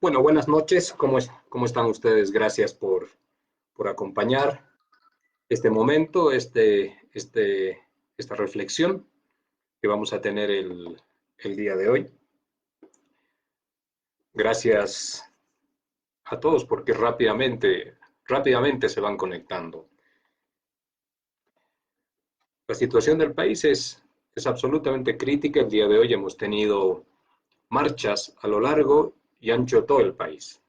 Bueno, buenas noches. ¿Cómo están ustedes? Gracias por acompañar este momento, esta reflexión que vamos a tener el día de hoy. Gracias a todos porque rápidamente se van conectando. La situación del país es absolutamente crítica. El día de hoy hemos tenido marchas a lo largo y ancho de todo el país.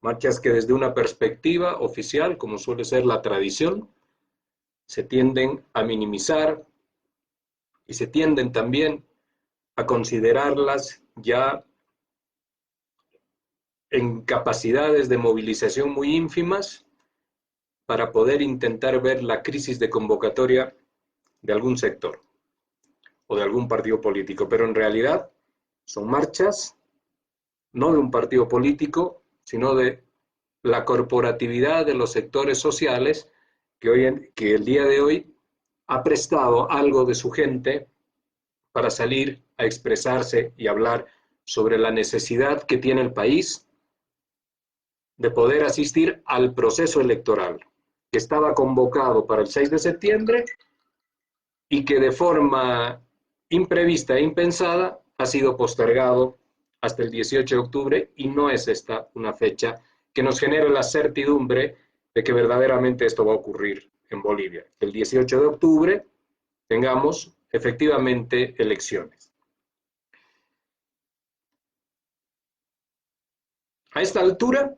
Marchas que desde una perspectiva oficial, como suele ser la tradición, se tienden a minimizar y se tienden también a considerarlas ya en capacidades de movilización muy ínfimas para poder intentar ver la crisis de convocatoria de algún sector o de algún partido político. Pero en realidad son marchas no de un partido político, sino de la corporatividad de los sectores sociales que el día de hoy ha prestado algo de su gente para salir a expresarse y hablar sobre la necesidad que tiene el país de poder asistir al proceso electoral que estaba convocado para el 6 de septiembre y que de forma imprevista e impensada ha sido postergado hasta el 18 de octubre y no es esta una fecha que nos genere la certidumbre de que verdaderamente esto va a ocurrir en Bolivia. El 18 de octubre tengamos efectivamente elecciones. A esta altura,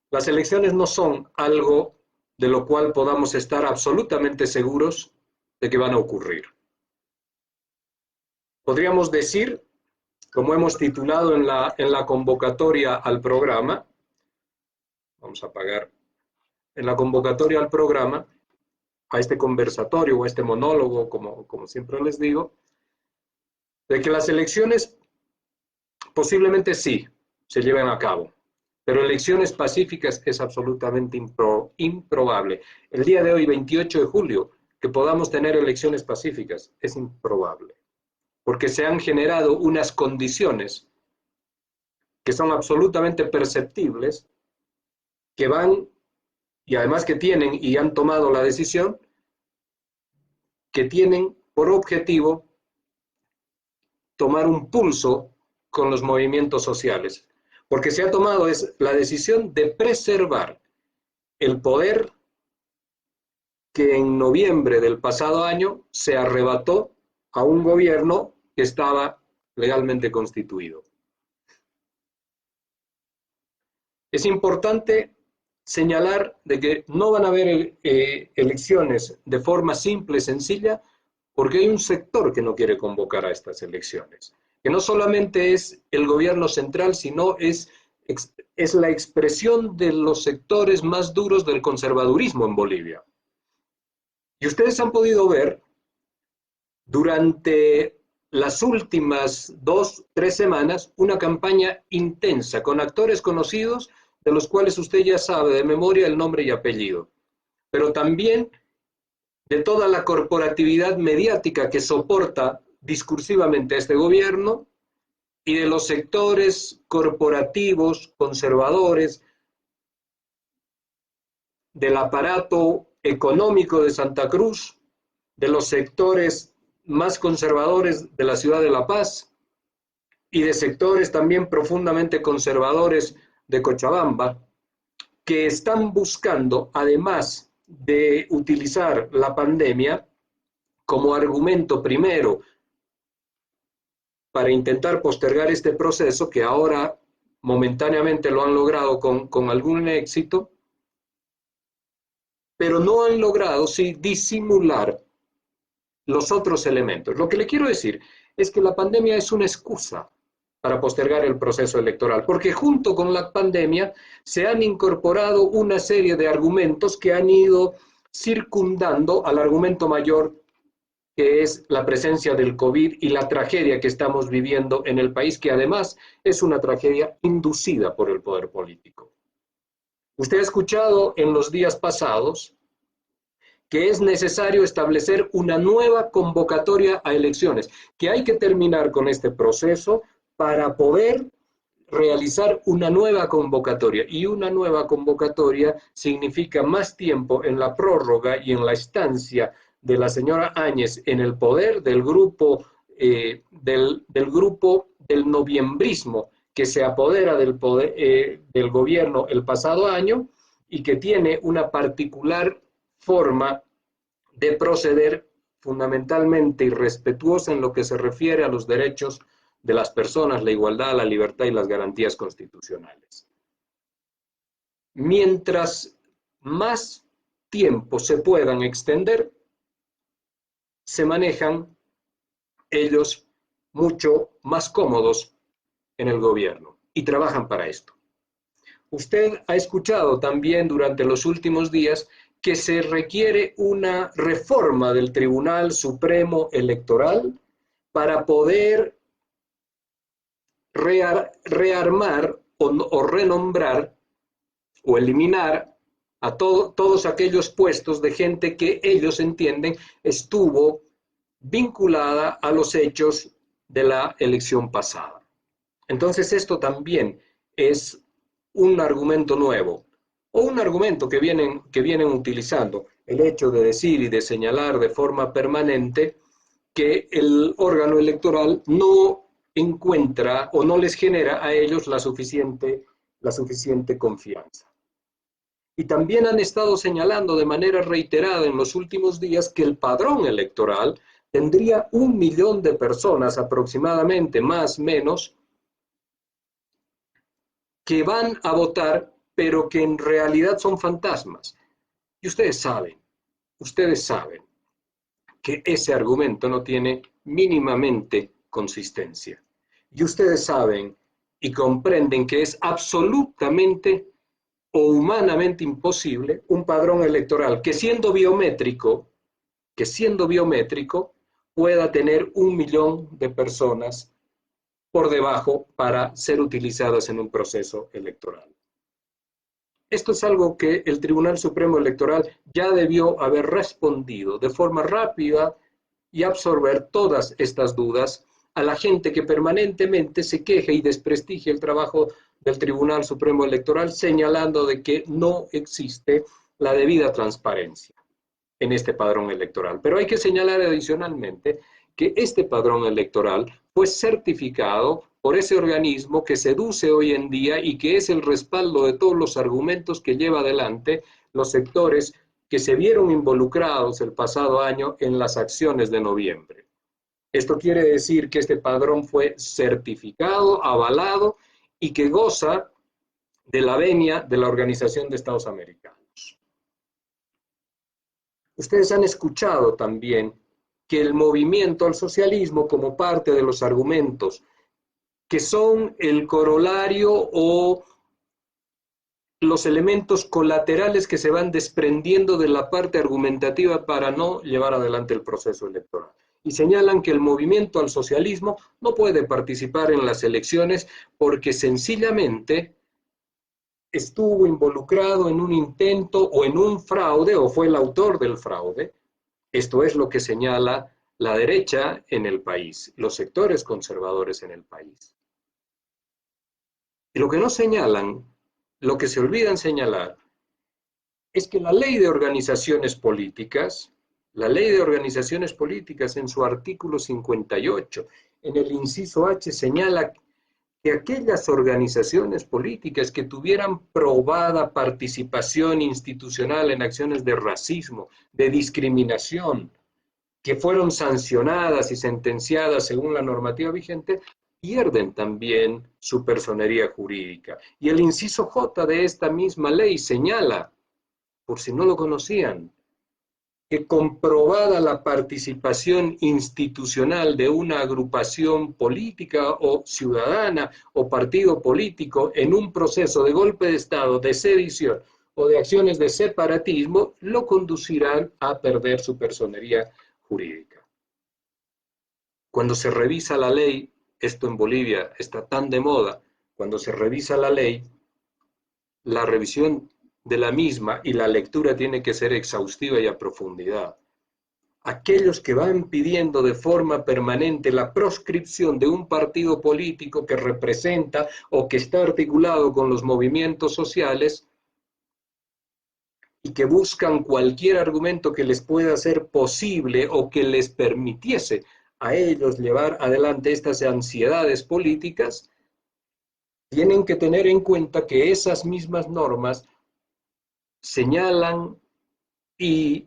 las elecciones no son algo de lo cual podamos estar absolutamente seguros de que van a ocurrir. Podríamos decir, como hemos titulado en la convocatoria al programa, vamos a apagar, en la convocatoria al programa, a este conversatorio o a este monólogo, como siempre les digo, de que las elecciones posiblemente sí se lleven a cabo, pero elecciones pacíficas es absolutamente improbable. El día de hoy, 28 de julio, que podamos tener elecciones pacíficas es improbable, porque se han generado unas condiciones que son absolutamente perceptibles, que van, y además que tienen y han tomado la decisión, que tienen por objetivo tomar un pulso con los movimientos sociales, porque se ha tomado la decisión de preservar el poder que en noviembre del pasado año se arrebató a un gobierno que estaba legalmente constituido. Es importante señalar de que no van a haber elecciones de forma simple, sencilla, porque hay un sector que no quiere convocar a estas elecciones, que no solamente es el gobierno central, sino es la expresión de los sectores más duros del conservadurismo en Bolivia. Y ustedes han podido ver durante las últimas 2-3 semanas una campaña intensa con actores conocidos de los cuales usted ya sabe de memoria el nombre y apellido, pero también de toda la corporatividad mediática que soporta discursivamente a este gobierno y de los sectores corporativos, conservadores, del aparato económico de Santa Cruz, de los sectores más conservadores de la ciudad de La Paz y de sectores también profundamente conservadores de Cochabamba, que están buscando, además de utilizar la pandemia como argumento primero para intentar postergar este proceso, que ahora momentáneamente lo han logrado con algún éxito, pero no han logrado sí disimular los otros elementos. Lo que le quiero decir es que la pandemia es una excusa para postergar el proceso electoral, porque junto con la pandemia se han incorporado una serie de argumentos que han ido circundando al argumento mayor, que es la presencia del COVID y la tragedia que estamos viviendo en el país, que además es una tragedia inducida por el poder político. Usted ha escuchado en los días pasados que es necesario establecer una nueva convocatoria a elecciones, que hay que terminar con este proceso para poder realizar una nueva convocatoria, y una nueva convocatoria significa más tiempo en la prórroga y en la estancia de la señora Áñez en el poder del grupo del noviembrismo que se apodera del poder del gobierno el pasado año y que tiene una particular forma de proceder fundamentalmente irrespetuosa en lo que se refiere a los derechos de las personas, la igualdad, la libertad y las garantías constitucionales. Mientras más tiempo se puedan extender, se manejan ellos mucho más cómodos en el gobierno y trabajan para esto. Usted ha escuchado también durante los últimos días que se requiere una reforma del Tribunal Supremo Electoral para poder rearmar o renombrar o eliminar a todos aquellos puestos de gente que ellos entienden estuvo vinculada a los hechos de la elección pasada. Entonces esto también es un argumento nuevo, o un argumento que vienen utilizando, el hecho de decir y de señalar de forma permanente que el órgano electoral no encuentra o no les genera a ellos la suficiente confianza. Y también han estado señalando de manera reiterada en los últimos días que el padrón electoral tendría 1 millón de personas aproximadamente, más o menos, que van a votar, pero que en realidad son fantasmas. Y ustedes saben que ese argumento no tiene mínimamente consistencia. Y ustedes saben y comprenden que es absolutamente o humanamente imposible un padrón electoral que siendo biométrico pueda tener 1 millón de personas por debajo para ser utilizadas en un proceso electoral. Esto es algo que el Tribunal Supremo Electoral ya debió haber respondido de forma rápida y absorber todas estas dudas a la gente que permanentemente se queja y desprestigia el trabajo del Tribunal Supremo Electoral, señalando de que no existe la debida transparencia en este padrón electoral. Pero hay que señalar adicionalmente que este padrón electoral fue certificado por ese organismo que seduce hoy en día y que es el respaldo de todos los argumentos que lleva adelante los sectores que se vieron involucrados el pasado año en las acciones de noviembre. Esto quiere decir que este padrón fue certificado, avalado y que goza de la venia de la Organización de Estados Americanos. Ustedes han escuchado también que el movimiento al socialismo, como parte de los argumentos que son el corolario o los elementos colaterales que se van desprendiendo de la parte argumentativa para no llevar adelante el proceso electoral. Y señalan que el movimiento al socialismo no puede participar en las elecciones porque sencillamente estuvo involucrado en un intento o en un fraude o fue el autor del fraude. Esto es lo que señala la derecha en el país, los sectores conservadores en el país. Y lo que no señalan, lo que se olvidan señalar, es que la ley de organizaciones políticas en su artículo 58, en el inciso H, señala que aquellas organizaciones políticas que tuvieran probada participación institucional en acciones de racismo, de discriminación, que fueron sancionadas y sentenciadas según la normativa vigente, pierden también su personería jurídica. Y el inciso J de esta misma ley señala, por si no lo conocían, que comprobada la participación institucional de una agrupación política o ciudadana o partido político en un proceso de golpe de Estado, de sedición o de acciones de separatismo, lo conducirán a perder su personería jurídica. Cuando se revisa la ley, esto en Bolivia está tan de moda, cuando se revisa la ley, la revisión de la misma y la lectura tiene que ser exhaustiva y a profundidad. aquellos que van pidiendo de forma permanente la proscripción de un partido político que representa o que está articulado con los movimientos sociales y que buscan cualquier argumento que les pueda ser posible o que les permitiese a ellos llevar adelante estas ansiedades políticas, tienen que tener en cuenta que esas mismas normas señalan y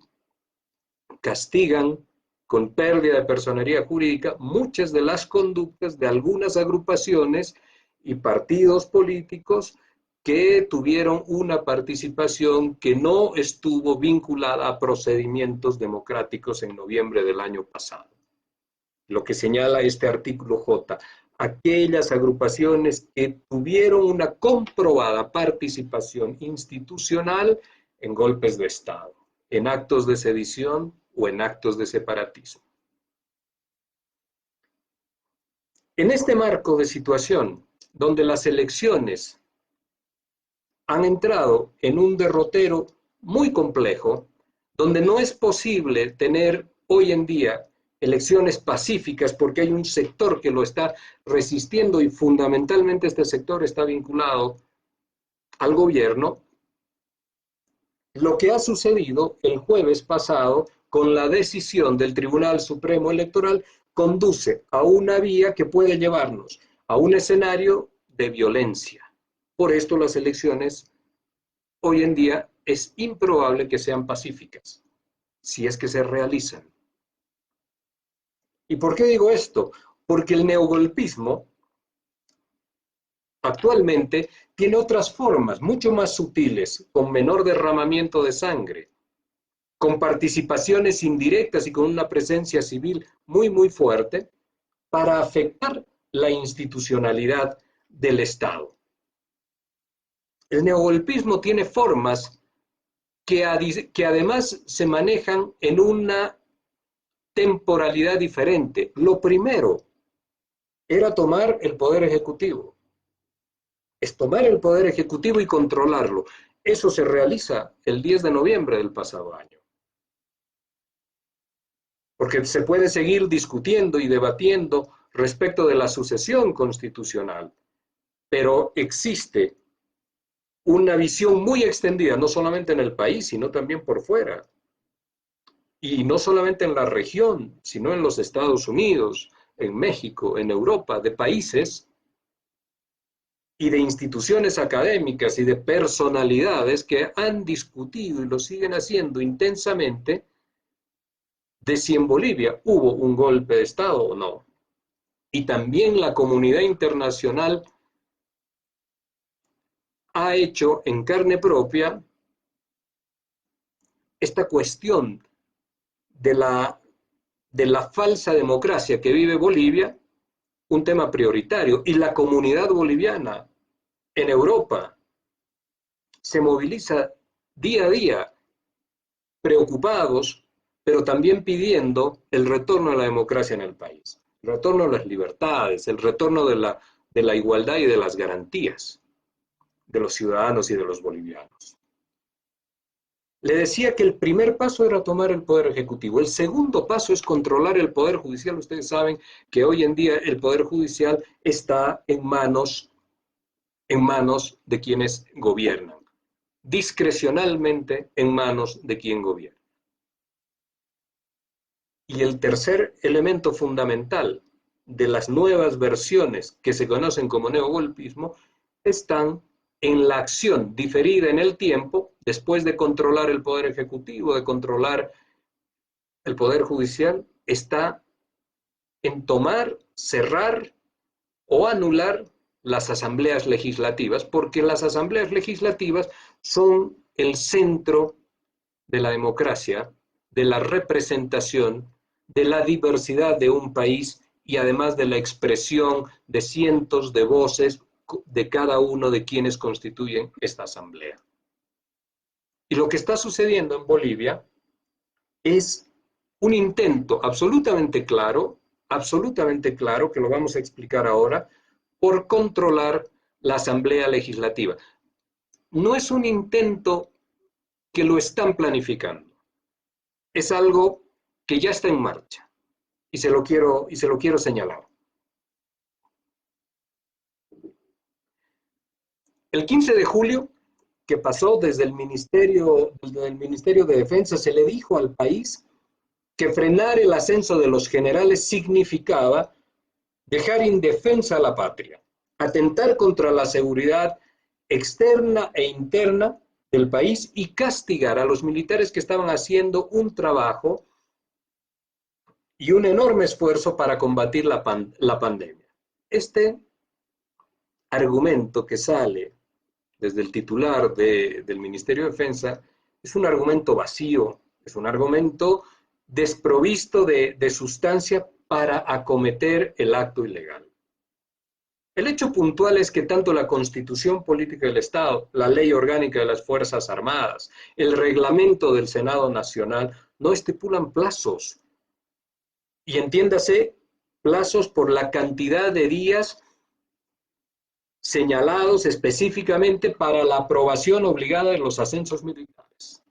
castigan con pérdida de personería jurídica muchas de las conductas de algunas agrupaciones y partidos políticos que tuvieron una participación que no estuvo vinculada a procedimientos democráticos en noviembre del año pasado. Lo que señala este artículo J, aquellas agrupaciones que tuvieron una comprobada participación institucional en golpes de Estado, en actos de sedición o en actos de separatismo. En este marco de situación, donde las elecciones han entrado en un derrotero muy complejo, donde no es posible tener hoy en día elecciones pacíficas porque hay un sector que lo está resistiendo y fundamentalmente este sector está vinculado al gobierno. Lo que ha sucedido el jueves pasado con la decisión del Tribunal Supremo Electoral conduce a una vía que puede llevarnos a un escenario de violencia. Por esto las elecciones hoy en día es improbable que sean pacíficas, si es que se realizan. ¿Y por qué digo esto? Porque el neogolpismo actualmente tiene otras formas, mucho más sutiles, con menor derramamiento de sangre, con participaciones indirectas y con una presencia civil muy fuerte para afectar la institucionalidad del Estado. El neogolpismo tiene formas que además se manejan en una temporalidad diferente. Lo primero era tomar el poder ejecutivo. Es tomar el poder ejecutivo y controlarlo. Eso se realiza el 10 de noviembre del pasado año. Porque se puede seguir discutiendo y debatiendo respecto de la sucesión constitucional, pero existe una visión muy extendida, no solamente en el país, sino también por fuera. Y no solamente en la región, sino en los Estados Unidos, en México, en Europa, de países y de instituciones académicas y de personalidades que han discutido y lo siguen haciendo intensamente de si en Bolivia hubo un golpe de Estado o no. Y también la comunidad internacional ha hecho en carne propia esta cuestión de la falsa democracia que vive Bolivia, un tema prioritario. Y la comunidad boliviana en Europa se moviliza día a día, preocupados, pero también pidiendo el retorno a la democracia en el país, el retorno a las libertades, el retorno de la igualdad y de las garantías de los ciudadanos y de los bolivianos. Le decía que el primer paso era tomar el poder ejecutivo. El segundo paso es controlar el poder judicial. Ustedes saben que hoy en día el poder judicial está en manos de quienes gobiernan, discrecionalmente en manos de quien gobierna. Y el tercer elemento fundamental de las nuevas versiones que se conocen como neogolpismo están en la acción diferida en el tiempo, después de controlar el poder ejecutivo, de controlar el poder judicial, está en tomar, cerrar o anular las asambleas legislativas, porque las asambleas legislativas son el centro de la democracia, de la representación, de la diversidad de un país y además de la expresión de cientos de voces de cada uno de quienes constituyen esta asamblea. Y lo que está sucediendo en Bolivia es un intento absolutamente claro, que lo vamos a explicar ahora, por controlar la Asamblea Legislativa. No es un intento que lo están planificando. Es algo que ya está en marcha. Y se lo quiero señalar. El 15 de julio, que pasó desde el Ministerio de Defensa, se le dijo al país que frenar el ascenso de los generales significaba dejar indefensa a la patria, atentar contra la seguridad externa e interna del país y castigar a los militares que estaban haciendo un trabajo y un enorme esfuerzo para combatir la pandemia. Este argumento que sale desde el titular del Ministerio de Defensa es un argumento vacío, es un argumento desprovisto de sustancia para acometer el acto ilegal. El hecho puntual es que tanto la Constitución Política del Estado, la Ley Orgánica de las Fuerzas Armadas, el reglamento del Senado Nacional no estipulan plazos. Y entiéndase, plazos por la cantidad de días señalados específicamente para la aprobación obligada de los ascensos militares.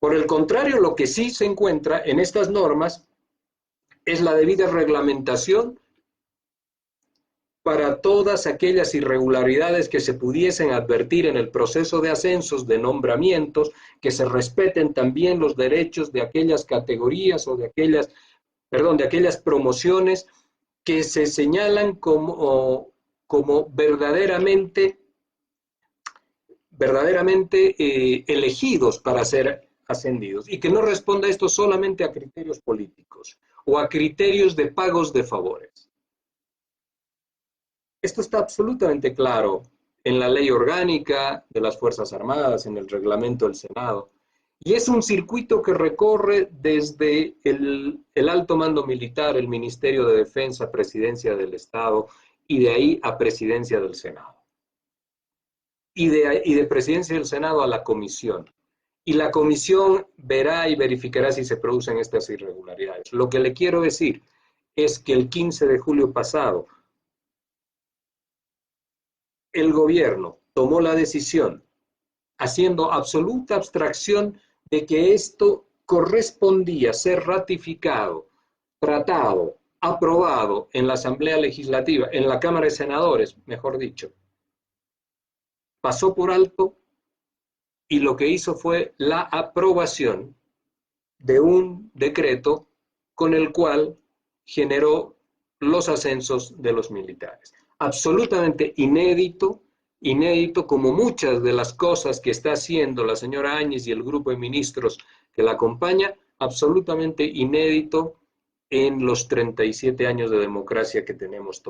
Por el contrario, lo que sí se encuentra en estas normas es la debida reglamentación para todas aquellas irregularidades que se pudiesen advertir en el proceso de ascensos, de nombramientos, que se respeten también los derechos de aquellas categorías o de aquellas promociones que se señalan como verdaderamente elegidos para ser ascendidos y que no responda esto solamente a criterios políticos o a criterios de pagos de favores. Esto está absolutamente claro en la Ley Orgánica de las Fuerzas Armadas, en el reglamento del Senado, y es un circuito que recorre desde el alto mando militar, el Ministerio de Defensa, Presidencia del Estado, y de ahí a Presidencia del Senado. Y de Presidencia del Senado a la Comisión. Y la Comisión verá y verificará si se producen estas irregularidades. Lo que le quiero decir es que el 15 de julio pasado, el gobierno tomó la decisión, haciendo absoluta abstracción de que esto correspondía ser ratificado, tratado, aprobado en la Asamblea Legislativa, en la Cámara de Senadores, mejor dicho. Pasó por alto y lo que hizo fue la aprobación de un decreto con el cual generó los ascensos de los militares. Absolutamente inédito como muchas de las cosas que está haciendo la señora Áñez y el grupo de ministros que la acompaña, absolutamente inédito en los 37 años de democracia que tenemos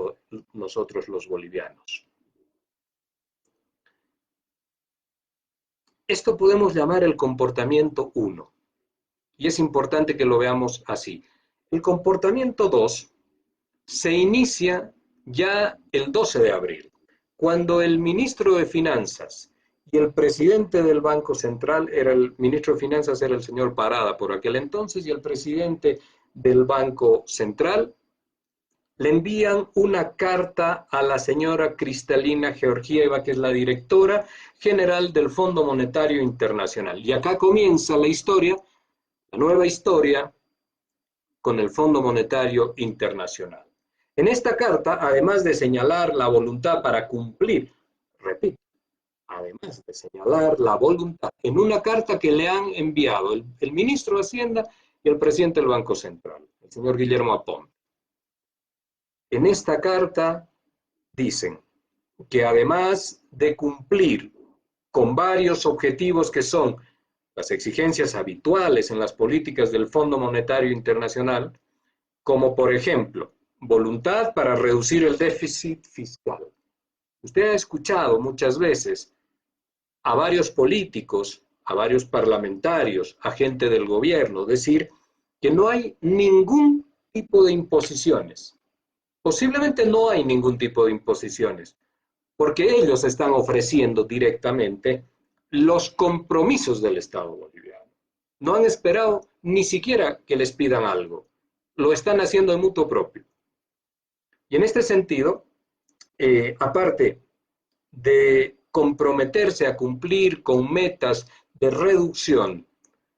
nosotros los bolivianos. Esto podemos llamar el comportamiento 1, y es importante que lo veamos así. El comportamiento 2 se inicia ya el 12 de abril, cuando el ministro de Finanzas y el presidente del Banco Central, el ministro de Finanzas era el señor Parada por aquel entonces, y el presidente del Banco Central le envían una carta a la señora Kristalina Georgieva, que es la directora general del Fondo Monetario Internacional. Y acá comienza la historia, la nueva historia, con el Fondo Monetario Internacional. En esta carta, además de señalar la voluntad para cumplir, repito, además de señalar la voluntad, en una carta que le han enviado el ministro de Hacienda y el presidente del Banco Central, el señor Guillermo Aponte. En esta carta dicen que además de cumplir con varios objetivos que son las exigencias habituales en las políticas del Fondo Monetario Internacional, como por ejemplo, voluntad para reducir el déficit fiscal. Usted ha escuchado muchas veces a varios políticos, a varios parlamentarios, a gente del gobierno decir que no hay ningún tipo de imposiciones. Posiblemente no hay ningún tipo de imposiciones, porque ellos están ofreciendo directamente los compromisos del Estado boliviano. No han esperado ni siquiera que les pidan algo. Lo están haciendo de mutuo propio. Y en este sentido, aparte de comprometerse a cumplir con metas de reducción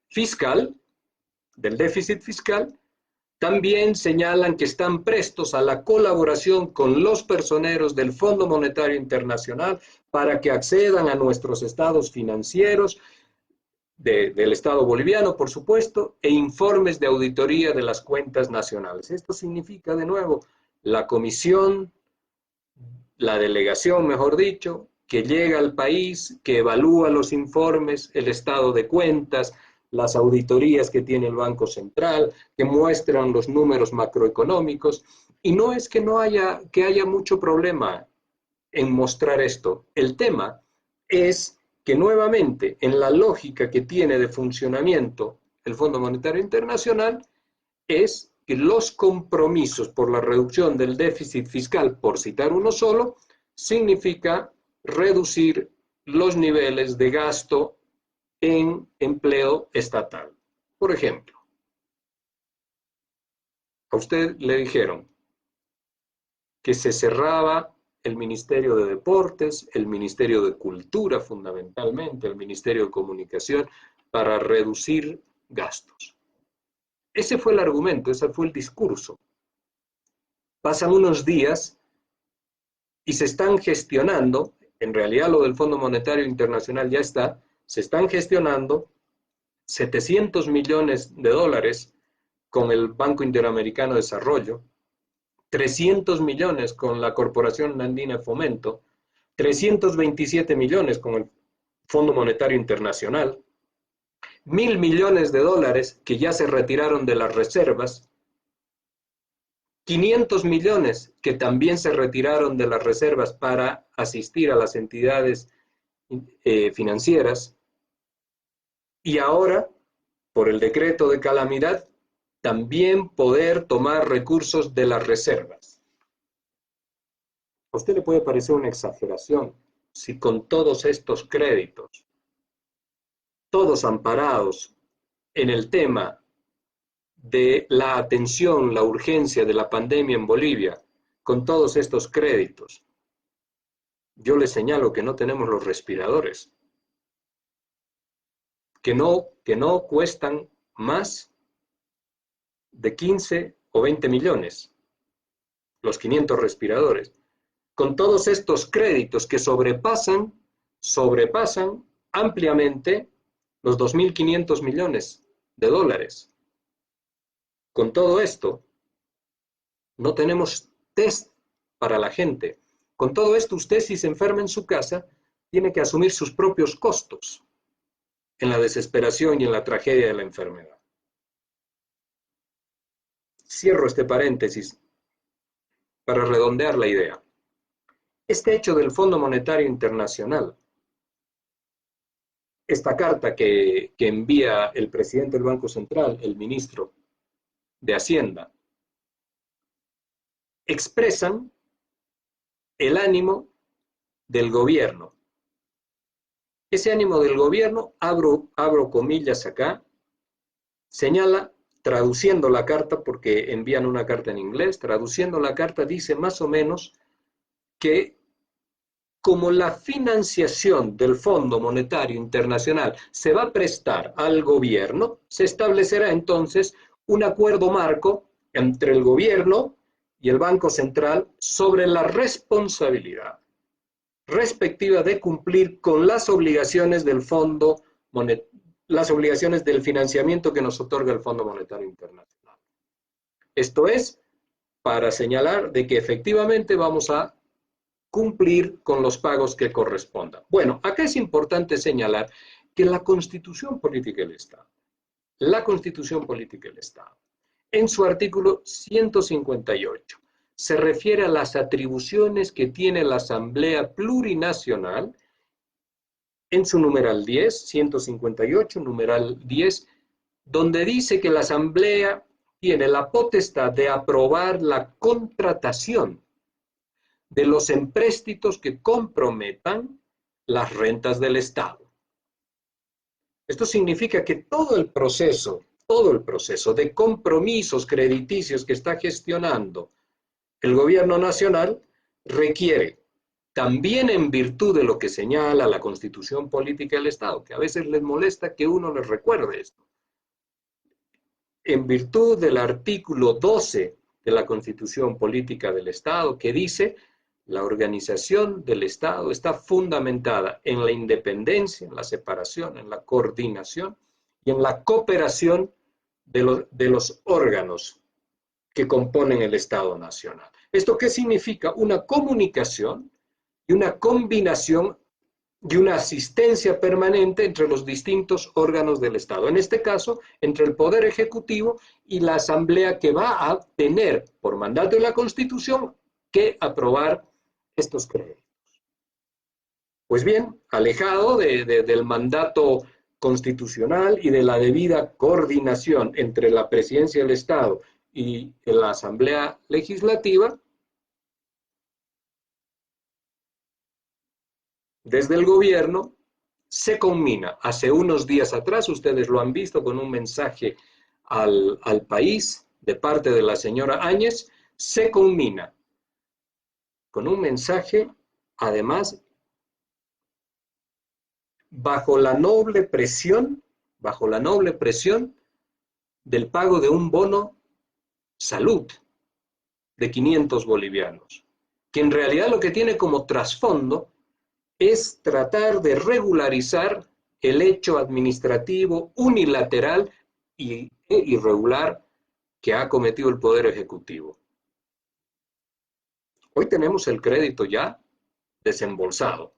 fiscal, del déficit fiscal, también señalan que están prestos a la colaboración con los personeros del Fondo Monetario Internacional para que accedan a nuestros estados financieros, del Estado boliviano, por supuesto, e informes de auditoría de las cuentas nacionales. Esto significa, de nuevo, la comisión, la delegación, mejor dicho, que llega al país, que evalúa los informes, el estado de cuentas, las auditorías que tiene el Banco Central, que muestran los números macroeconómicos. Y no es que haya mucho problema en mostrar esto. El tema es que nuevamente, en la lógica que tiene de funcionamiento el Fondo Monetario Internacional, es que los compromisos por la reducción del déficit fiscal, por citar uno solo, significa reducir los niveles de gasto en empleo estatal. Por ejemplo, a usted le dijeron que se cerraba el Ministerio de Deportes, el Ministerio de Cultura fundamentalmente, el Ministerio de Comunicación, para reducir gastos. Ese fue el argumento, ese fue el discurso. Pasan unos días y se están gestionando, en realidad lo del Fondo Monetario Internacional ya está, se están gestionando 700 millones de dólares con el Banco Interamericano de Desarrollo, 300 millones con la Corporación Andina de Fomento, 327 millones con el Fondo Monetario Internacional, 1.000 millones de dólares que ya se retiraron de las reservas, 500 millones que también se retiraron de las reservas para asistir a las entidades financieras, y ahora, por el decreto de calamidad, también poder tomar recursos de las reservas. A usted le puede parecer una exageración si con todos estos créditos, todos amparados en el tema de la atención, la urgencia de la pandemia en Bolivia, con todos estos créditos, yo le señalo que no tenemos los respiradores, que no cuestan más de 15 o 20 millones, los 500 respiradores, con todos estos créditos que sobrepasan ampliamente los 2.500 millones de dólares. Con todo esto, no tenemos test para la gente. Con todo esto, usted si se enferma en su casa, tiene que asumir sus propios costos en la desesperación y en la tragedia de la enfermedad. Cierro este paréntesis para redondear la idea. Este hecho del Fondo Monetario Internacional, esta carta que envía el presidente del Banco Central, el ministro de Hacienda, expresan el ánimo del gobierno. Ese ánimo del gobierno, abro comillas acá, señala, traduciendo la carta, porque envían una carta en inglés, traduciendo la carta dice más o menos que como la financiación del Fondo Monetario Internacional se va a prestar al gobierno, se establecerá entonces un acuerdo marco entre el gobierno y el Banco Central sobre la responsabilidad respectiva de cumplir con las obligaciones del Fondo Monetario, las obligaciones del financiamiento que nos otorga el Fondo Monetario Internacional. Esto es para señalar de que efectivamente vamos a cumplir con los pagos que correspondan. Bueno, acá es importante señalar que la Constitución Política del Estado, en su artículo 158, se refiere a las atribuciones que tiene la Asamblea Plurinacional en su numeral 10, 158, numeral 10, donde dice que la Asamblea tiene la potestad de aprobar la contratación de los empréstitos que comprometan las rentas del Estado. Esto significa que todo el proceso de compromisos crediticios que está gestionando el gobierno nacional requiere, también en virtud de lo que señala la Constitución Política del Estado, que a veces les molesta que uno les recuerde esto, en virtud del artículo 12 de la Constitución Política del Estado, que dice: la organización del Estado está fundamentada en la independencia, en la separación, en la coordinación y en la cooperación de los órganos que componen el Estado Nacional. ¿Esto qué significa? Una comunicación y una combinación y una asistencia permanente entre los distintos órganos del Estado. En este caso, entre el Poder Ejecutivo y la Asamblea, que va a tener, por mandato de la Constitución, que aprobar estos créditos. Pues bien, alejado del mandato constitucional y de la debida coordinación entre la Presidencia del Estado y la Asamblea Legislativa, desde el gobierno se conmina. Hace unos días atrás, ustedes lo han visto con un mensaje al país de parte de la señora Áñez, se conmina con un mensaje, además, bajo la noble presión del pago de un bono salud de 500 bolivianos, que en realidad lo que tiene como trasfondo es tratar de regularizar el hecho administrativo unilateral e irregular que ha cometido el Poder Ejecutivo. Hoy tenemos el crédito ya desembolsado,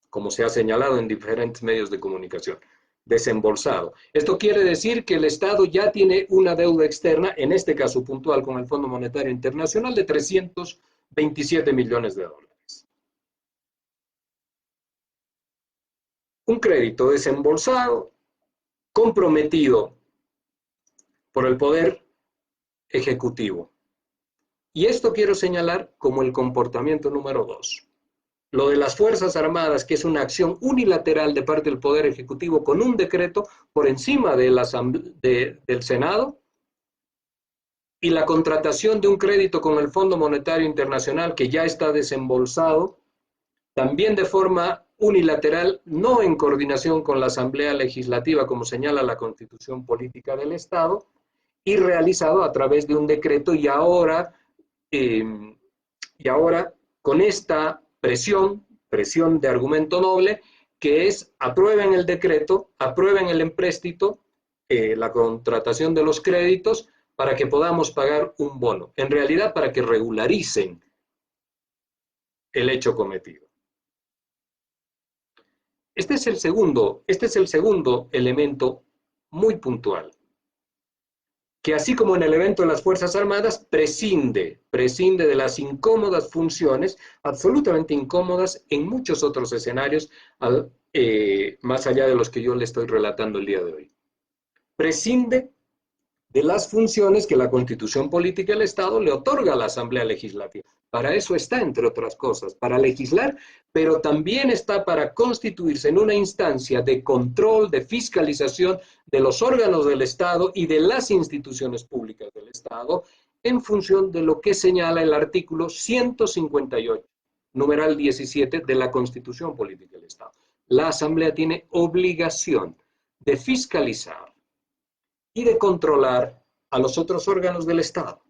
como se ha señalado en diferentes medios de comunicación, desembolsado. Esto quiere decir que el Estado ya tiene una deuda externa, en este caso puntual con el Fondo Monetario Internacional, de 327 millones de dólares. Un crédito desembolsado, comprometido por el Poder Ejecutivo. Y esto quiero señalar como el comportamiento número 2. Lo de las Fuerzas Armadas, que es una acción unilateral de parte del Poder Ejecutivo con un decreto por encima del Senado, y la contratación de un crédito con el Fondo Monetario Internacional que ya está desembolsado, también de forma unilateral, no en coordinación con la Asamblea Legislativa, como señala la Constitución Política del Estado, y realizado a través de un decreto, y ahora con esta presión de argumento noble, que es: aprueben el decreto, aprueben el empréstito, la contratación de los créditos, para que podamos pagar un bono. En realidad, para que regularicen el hecho cometido. Este es el segundo elemento muy puntual, que así como en el evento de las Fuerzas Armadas, prescinde de las incómodas funciones, absolutamente incómodas en muchos otros escenarios, más allá de los que yo le estoy relatando el día de hoy. Prescinde de las funciones que la Constitución Política del Estado le otorga a la Asamblea Legislativa. Para eso está, entre otras cosas, para legislar, pero también está para constituirse en una instancia de control, de fiscalización de los órganos del Estado y de las instituciones públicas del Estado, en función de lo que señala el artículo 158, numeral 17 de la Constitución Política del Estado. La Asamblea tiene obligación de fiscalizar y de controlar a los otros órganos del Estado.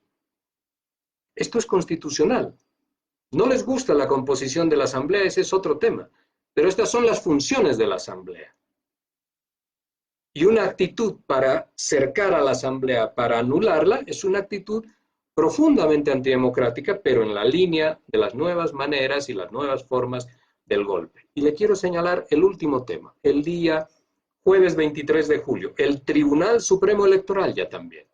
Esto es constitucional. No les gusta la composición de la Asamblea, ese es otro tema, pero estas son las funciones de la Asamblea. Y una actitud para cercar a la Asamblea, para anularla, es una actitud profundamente antidemocrática, pero en la línea de las nuevas maneras y las nuevas formas del golpe. Y le quiero señalar el último tema. El día jueves 23 de julio, el Tribunal Supremo Electoral ya también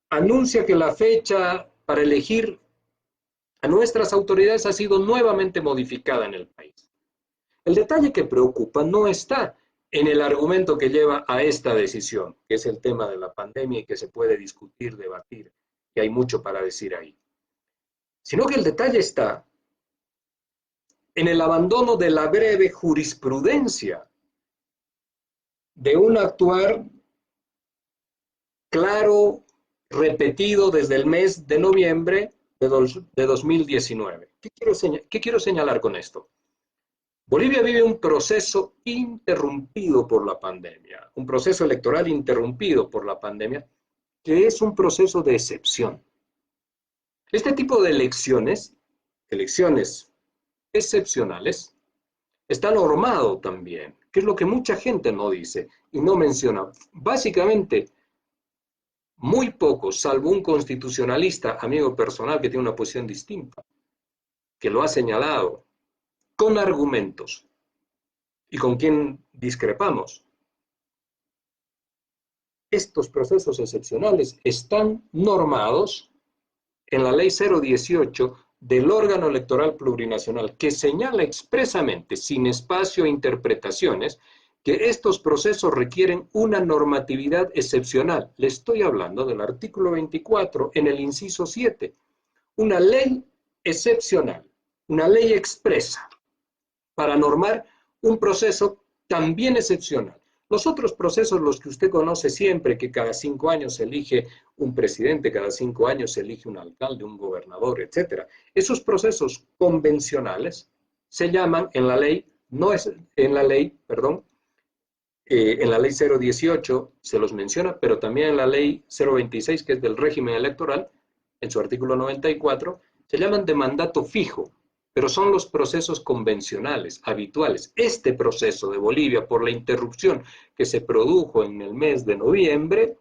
anuncia que la fecha para elegir a nuestras autoridades ha sido nuevamente modificada en el país. El detalle que preocupa no está en el argumento que lleva a esta decisión, que es el tema de la pandemia y que se puede discutir, debatir, que hay mucho para decir ahí, sino que el detalle está en el abandono de la breve jurisprudencia de un actuar claro, repetido desde el mes de noviembre de 2019. ¿Qué quiero señalar con esto? Bolivia vive un proceso interrumpido por la pandemia, un proceso electoral interrumpido por la pandemia, que es un proceso de excepción. Este tipo de elecciones excepcionales, está normado también, que es lo que mucha gente no dice y no menciona. Básicamente, muy pocos, salvo un constitucionalista, amigo personal, que tiene una posición distinta, que lo ha señalado, con argumentos, y con quien discrepamos. Estos procesos excepcionales están normados en la Ley 018 del órgano electoral plurinacional, que señala expresamente, sin espacio e interpretaciones, que estos procesos requieren una normatividad excepcional. Le estoy hablando del artículo 24 en el inciso 7. Una ley excepcional, una ley expresa para normar un proceso también excepcional. Los otros procesos, los que usted conoce siempre, que cada 5 años se elige un presidente, cada 5 años se elige un alcalde, un gobernador, etc. Esos procesos convencionales se llaman en la ley, no es en la ley, perdón, en la ley 018 se los menciona, pero también en la ley 026, que es del régimen electoral, en su artículo 94, se llaman de mandato fijo, pero son los procesos convencionales, habituales. Este proceso de Bolivia, por la interrupción que se produjo en el mes de noviembre,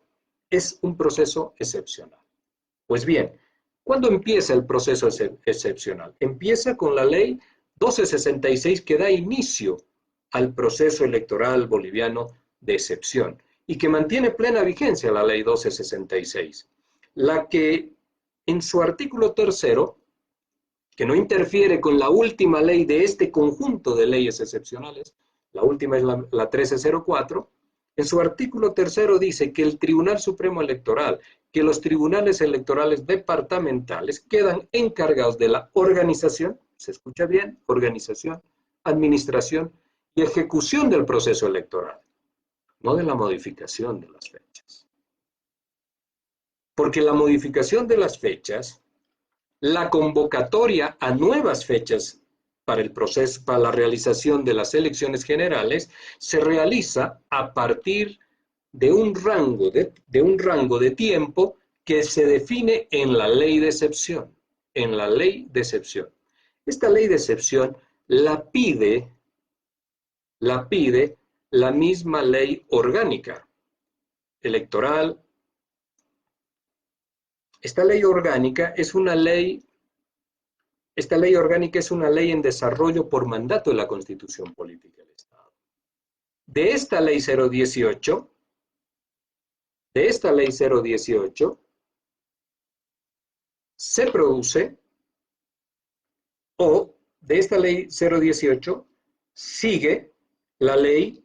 es un proceso excepcional. Pues bien, ¿cuándo empieza el proceso excepcional? Empieza con la ley 1266 que da inicio al proceso electoral boliviano de excepción y que mantiene plena vigencia la ley 1266, la que en su artículo tercero, que no interfiere con la última ley de este conjunto de leyes excepcionales, la última es la 1304, en su artículo tercero dice que el Tribunal Supremo Electoral, que los tribunales electorales departamentales quedan encargados de la organización, se escucha bien, organización, administración y ejecución del proceso electoral, no de la modificación de las fechas. Porque la modificación de las fechas, la convocatoria a nuevas fechas para el proceso, para la realización de las elecciones generales, se realiza a partir de un rango de tiempo que se define en la ley de excepción. En la ley de excepción. Esta ley de excepción la pide la misma ley orgánica electoral. Esta ley orgánica es una ley en desarrollo por mandato de la Constitución Política del Estado. De esta ley 018, se produce, o de esta ley 018 sigue la ley.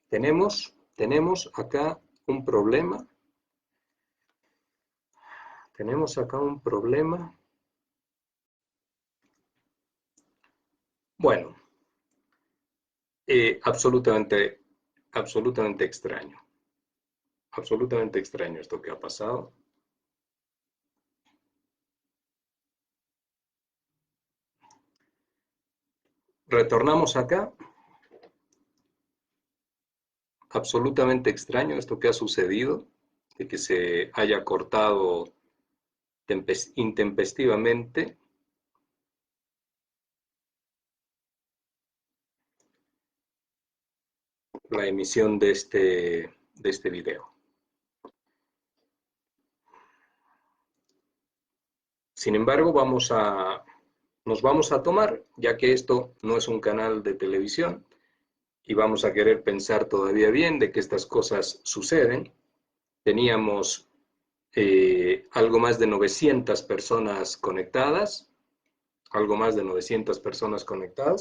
Tenemos acá un problema. Bueno, absolutamente extraño. Absolutamente extraño esto que ha pasado. Retornamos acá. Absolutamente extraño esto que ha sucedido, de que se haya cortado intempestivamente. La emisión de este video. Sin embargo, nos vamos a tomar, ya que esto no es un canal de televisión, y vamos a querer pensar todavía bien de que estas cosas suceden. Teníamos algo más de 900 personas conectadas,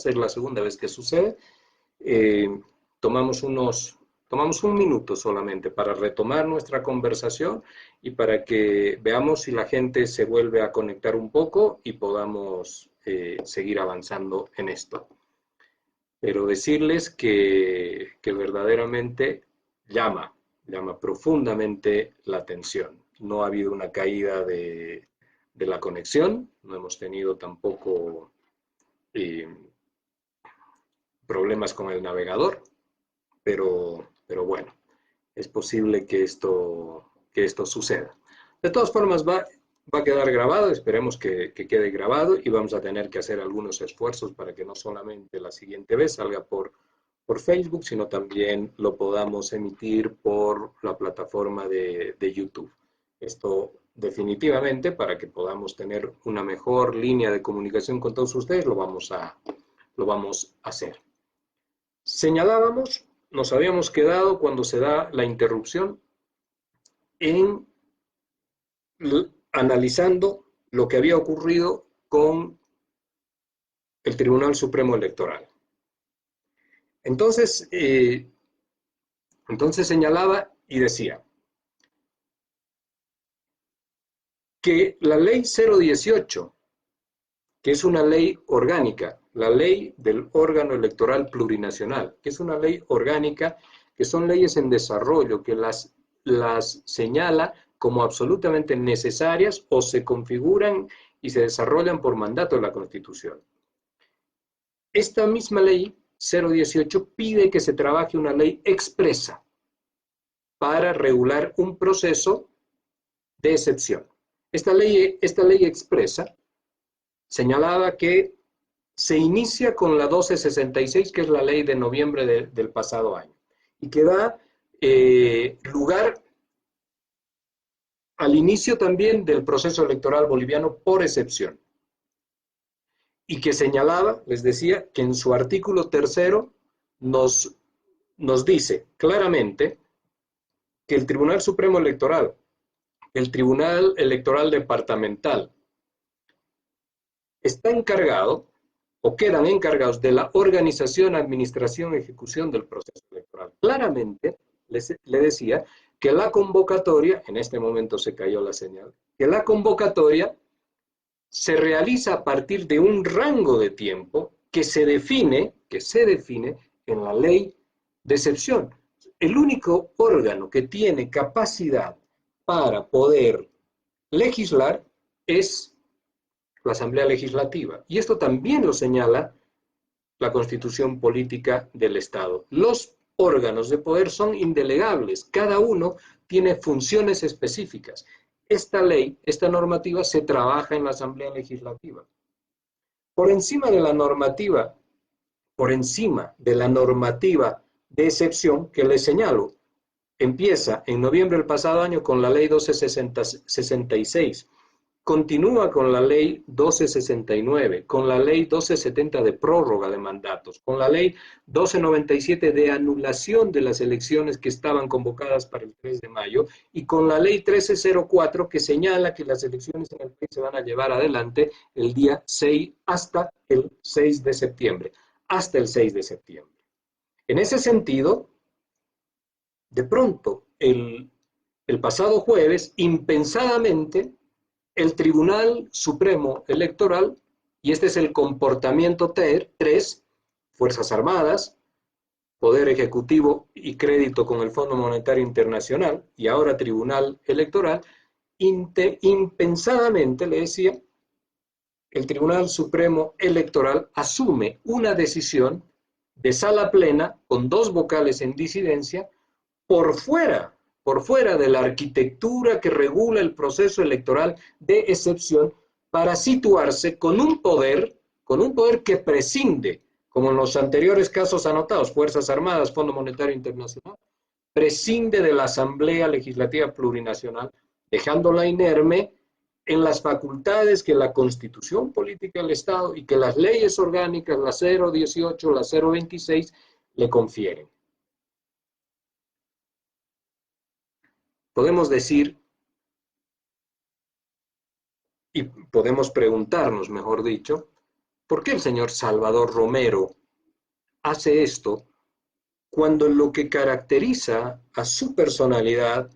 es la segunda vez que sucede. Tomamos un minuto solamente para retomar nuestra conversación y para que veamos si la gente se vuelve a conectar un poco y podamos seguir avanzando en esto. Pero decirles que verdaderamente llama profundamente la atención. No ha habido una caída de la conexión, no hemos tenido tampoco problemas con el navegador, pero pero bueno, es posible que esto suceda. De todas formas, va a quedar grabado, esperemos que quede grabado, y vamos a tener que hacer algunos esfuerzos para que no solamente la siguiente vez salga por Facebook, sino también lo podamos emitir por la plataforma de YouTube. Esto definitivamente, para que podamos tener una mejor línea de comunicación con todos ustedes, lo vamos a hacer. Señalábamos, nos habíamos quedado cuando se da la interrupción en analizando lo que había ocurrido con el Tribunal Supremo Electoral. Entonces señalaba y decía que la ley 018, que es una ley orgánica, la ley del órgano electoral plurinacional, que es una ley orgánica, que son leyes en desarrollo, que las señala como absolutamente necesarias o se configuran y se desarrollan por mandato de la Constitución. Esta misma ley 018 pide que se trabaje una ley expresa para regular un proceso de excepción. Esta ley expresa señalaba que se inicia con la 1266, que es la ley de noviembre del pasado año, y que da lugar al inicio también del proceso electoral boliviano por excepción. Y que señalaba, les decía, que en su artículo 3 nos dice claramente que el Tribunal Supremo Electoral, el Tribunal Electoral Departamental, está encargado o quedan encargados de la organización, administración y ejecución del proceso electoral. Claramente le decía que la convocatoria, en este momento se cayó la señal, que la convocatoria se realiza a partir de un rango de tiempo que se define en la ley de excepción. El único órgano que tiene capacidad para poder legislar es la Asamblea Legislativa. Y esto también lo señala la Constitución Política del Estado. Los órganos de poder son indelegables, cada uno tiene funciones específicas. Esta ley, esta normativa se trabaja en la Asamblea Legislativa. Por encima de la normativa de excepción que les señalo, empieza en noviembre del pasado año con la ley 1266, continúa con la ley 1269, con la ley 1270 de prórroga de mandatos, con la ley 1297 de anulación de las elecciones que estaban convocadas para el 3 de mayo, y con la ley 1304 que señala que las elecciones en el país se van a llevar adelante el día 6 hasta el 6 de septiembre. Hasta el 6 de septiembre. En ese sentido, de pronto, el pasado jueves, impensadamente, el Tribunal Supremo Electoral, y este es el comportamiento 3, Fuerzas Armadas, Poder Ejecutivo y Crédito con el Fondo Monetario Internacional, y ahora Tribunal Electoral, impensadamente, le decía, el Tribunal Supremo Electoral asume una decisión de sala plena con 2 vocales en disidencia por fuera de la arquitectura que regula el proceso electoral de excepción, para situarse con un poder que prescinde, como en los anteriores casos anotados, Fuerzas Armadas, Fondo Monetario Internacional, prescinde de la Asamblea Legislativa Plurinacional, dejándola inerme en las facultades que la Constitución Política del Estado y que las leyes orgánicas, la 018, la 026, le confieren. Podemos decir, y podemos preguntarnos, mejor dicho, ¿por qué el señor Salvador Romero hace esto cuando lo que caracteriza a su personalidad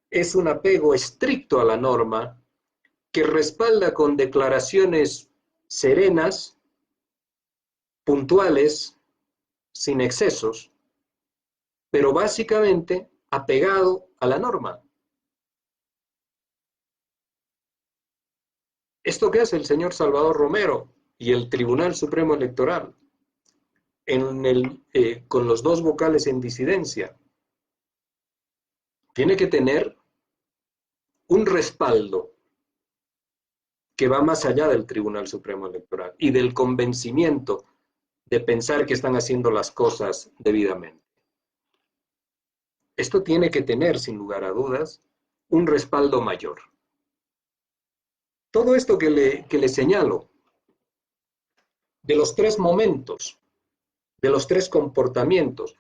es un apego estricto a la norma, que respalda con declaraciones serenas, puntuales, sin excesos, pero básicamente apegado a la norma? Esto que hace el señor Salvador Romero y el Tribunal Supremo Electoral con los 2 vocales en disidencia, tiene que tener un respaldo que va más allá del Tribunal Supremo Electoral y del convencimiento de pensar que están haciendo las cosas debidamente. Esto tiene que tener, sin lugar a dudas, un respaldo mayor. Todo esto que le señalo, de los tres momentos, de los tres comportamientos,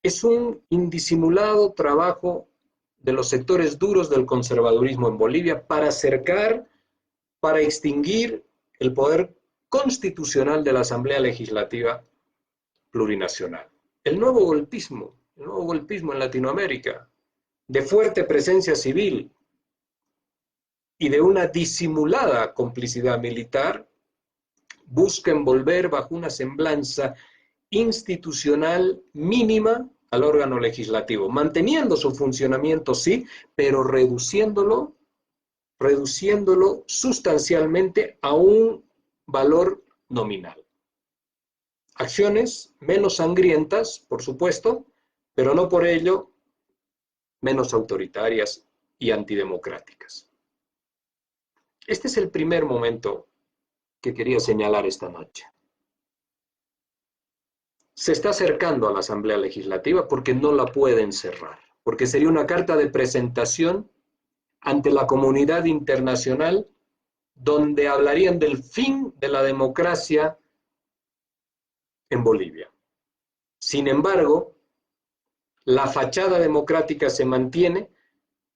es un indisimulado trabajo de los sectores duros del conservadurismo en Bolivia para acercar, para extinguir el poder constitucional de la Asamblea Legislativa Plurinacional. El nuevo golpismo en Latinoamérica, de fuerte presencia civil y de una disimulada complicidad militar, busca envolver bajo una semblanza institucional mínima al órgano legislativo, manteniendo su funcionamiento, sí, pero reduciéndolo sustancialmente a un valor nominal. Acciones menos sangrientas, por supuesto, pero no por ello menos autoritarias y antidemocráticas. Este es el primer momento que quería señalar esta noche. Se está acercando a la Asamblea Legislativa porque no la pueden cerrar, porque sería una carta de presentación ante la comunidad internacional donde hablarían del fin de la democracia en Bolivia. Sin embargo, la fachada democrática se mantiene,